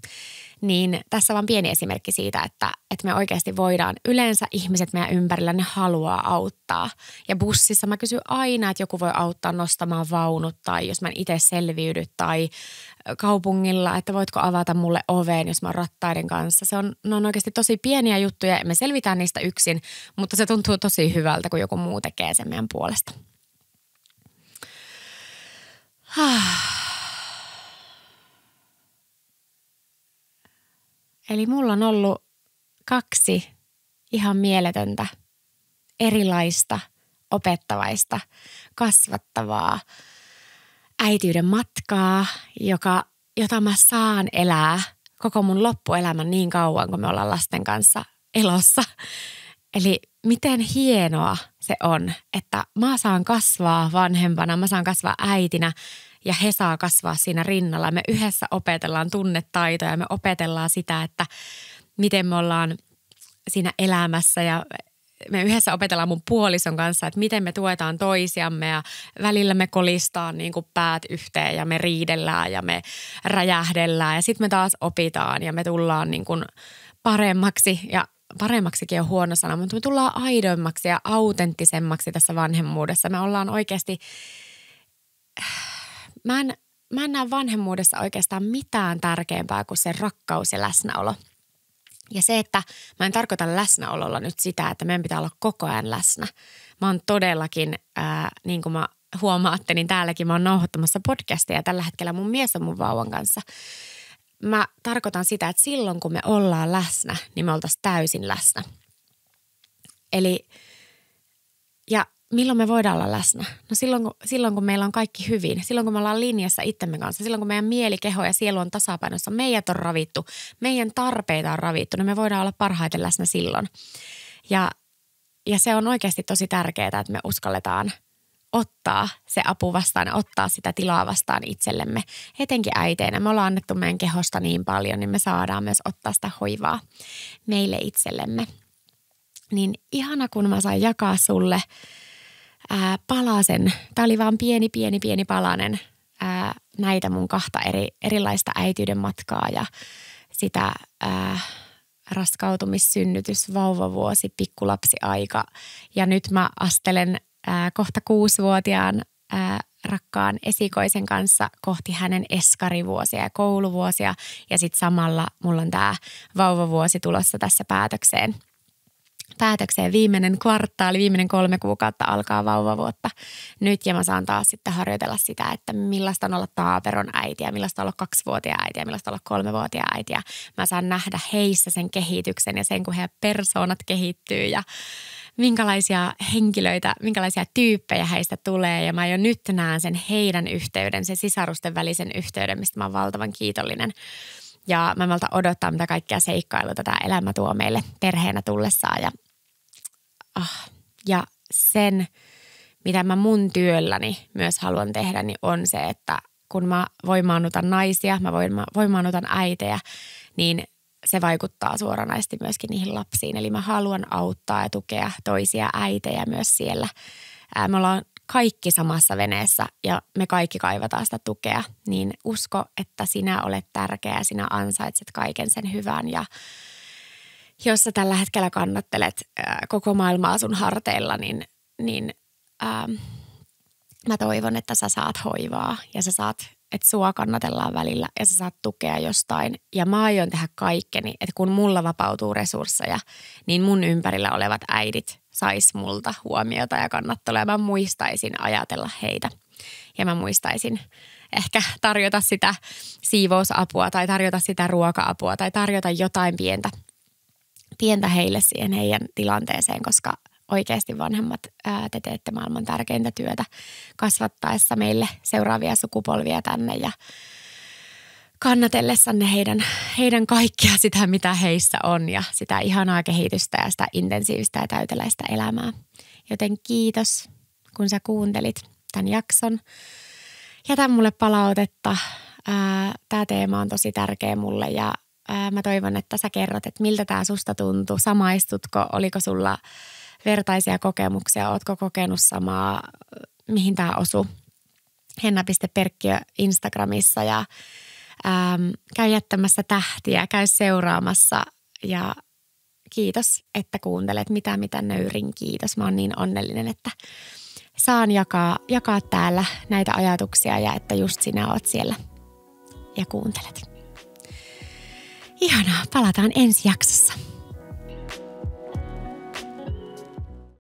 Niin tässä on vaan pieni esimerkki siitä, että me oikeasti voidaan, yleensä ihmiset meidän ympärillä, ne haluaa auttaa. Ja bussissa mä kysyn aina, että joku voi auttaa nostamaan vaunut tai jos mä en itse selviydy tai kaupungilla, että voitko avata mulle oveen, jos mä oon rattaiden kanssa. Ne on oikeasti tosi pieniä juttuja ja me selvitään niistä yksin, mutta se tuntuu tosi hyvältä, kun joku muu tekee sen meidän puolesta. Eli mulla on ollut 2 ihan mieletöntä, erilaista, opettavaista, kasvattavaa äitiyden matkaa, jota mä saan elää koko mun loppuelämän niin kauan, kun me ollaan lasten kanssa elossa. Eli miten hienoa se on, että mä saan kasvaa vanhempana, mä saan kasvaa äitinä ja he saa kasvaa siinä rinnalla. Me yhdessä opetellaan tunnetaitoja ja me opetellaan sitä, että miten me ollaan siinä elämässä ja me yhdessä opetellaan mun puolison kanssa, että miten me tuetaan toisiamme ja välillä me kolistaan niin kuin päät yhteen ja me riidellään ja me räjähdellään ja sitten me taas opitaan ja me tullaan niin kuin paremmaksi ja paremmaksikin on huono sana, mutta me tullaan aidoimmaksi ja autenttisemmaksi tässä vanhemmuudessa. Me ollaan oikeasti, mä en näe vanhemmuudessa oikeastaan mitään tärkeämpää kuin se rakkaus ja läsnäolo. Ja se, että mä en tarkoita läsnäololla nyt sitä, että meidän pitää olla koko ajan läsnä. Mä oon todellakin, niin kuin mä huomaatte, niin täälläkin mä oon nauhoittamassa podcastia ja tällä hetkellä mun mies on mun vauvan kanssa. mä tarkoitan sitä, että silloin kun me ollaan läsnä, niin me oltaisiin täysin läsnä. Eli, ja milloin me voidaan olla läsnä? No silloin kun meillä on kaikki hyvin, silloin kun me ollaan linjassa itsemme kanssa, silloin kun meidän mieli, keho ja sielu on tasapainossa, meidät on ravittu, meidän tarpeita on ravittu, niin me voidaan olla parhaiten läsnä silloin. Ja se on oikeasti tosi tärkeää, että me uskalletaan ottaa se apu vastaan, ottaa sitä tilaa vastaan itsellemme. Etenkin äiteinä. Me ollaan annettu meidän kehosta niin paljon, niin me saadaan myös ottaa sitä hoivaa meille itsellemme. Niin ihana, kun mä sain jakaa sulle palasen. Tämä oli vaan pieni palanen näitä mun kahta erilaista äityyden matkaa ja sitä raskautumis, synnytys, vauvavuosi, pikkulapsiaika. Ja nyt mä astelen kohta 6-vuotiaan rakkaan esikoisen kanssa kohti hänen eskarivuosia ja kouluvuosia. Ja sitten samalla mulla on tämä vauvavuosi tulossa tässä päätökseen. Viimeinen kvartaali, viimeinen 3 kuukautta alkaa vauvavuotta nyt. Ja mä saan taas sitten harjoitella sitä, että millaista on olla taaperon äitiä, millaista on olla 2-vuotiaan äitiä, millaista on olla 3-vuotiaan äitiä. Mä saan nähdä heissä sen kehityksen ja sen, kun heidän persoonat kehittyy ja minkälaisia henkilöitä, minkälaisia tyyppejä heistä tulee. Ja mä jo nyt näen sen heidän yhteyden, sen sisarusten välisen yhteyden, mistä mä oon valtavan kiitollinen. Ja mä malta odottaa, mitä kaikkea seikkailuita tämä elämä tuo meille perheenä tullessaan. Ja sen, mitä mä mun työlläni myös haluan tehdä, niin on se, että kun mä voimaannutan naisia, mä voimaannutan äitejä, niin se vaikuttaa suoranaisesti myöskin niihin lapsiin. Eli mä haluan auttaa ja tukea toisia äitejä myös siellä. Me ollaan kaikki samassa veneessä ja me kaikki kaivataan sitä tukea. Niin usko, että sinä olet tärkeä ja sinä ansaitset kaiken sen hyvän. Ja jos sä tällä hetkellä kannattelet koko maailmaa sun harteilla, niin mä toivon, että sä saat hoivaa ja sä saat, että sua kannatellaan välillä ja sä saat tukea jostain. Ja mä aion tehdä kaikkeni, että kun mulla vapautuu resursseja, niin mun ympärillä olevat äidit sais multa huomiota ja kannattelua. Ja mä muistaisin ajatella heitä ja mä muistaisin ehkä tarjota sitä siivousapua tai tarjota sitä ruoka-apua tai tarjota jotain pientä heille siihen heidän tilanteeseen, koska oikeasti vanhemmat te teette maailman tärkeintä työtä kasvattaessa meille seuraavia sukupolvia tänne ja kannatellessanne heidän kaikkea sitä, mitä heissä on ja sitä ihanaa kehitystä ja sitä intensiivistä ja täyteläistä elämää. Joten kiitos, kun sä kuuntelit tämän jakson. Jätä mulle palautetta. Tämä teema on tosi tärkeä mulle ja mä toivon, että sä kerrot, että miltä tämä susta tuntui. Samaistutko? Oliko sulla vertaisia kokemuksia? Ootko kokenut samaa? Mihin tämä osui? Henna.Perkkiö Instagramissa ja käy jättämässä tähtiä, käy seuraamassa ja kiitos, että kuuntelet mitä nöyrin kiitos. Mä oon niin onnellinen, että saan jakaa täällä näitä ajatuksia ja että just sinä oot siellä ja kuuntelet. Ihanaa, palataan ensi jaksossa.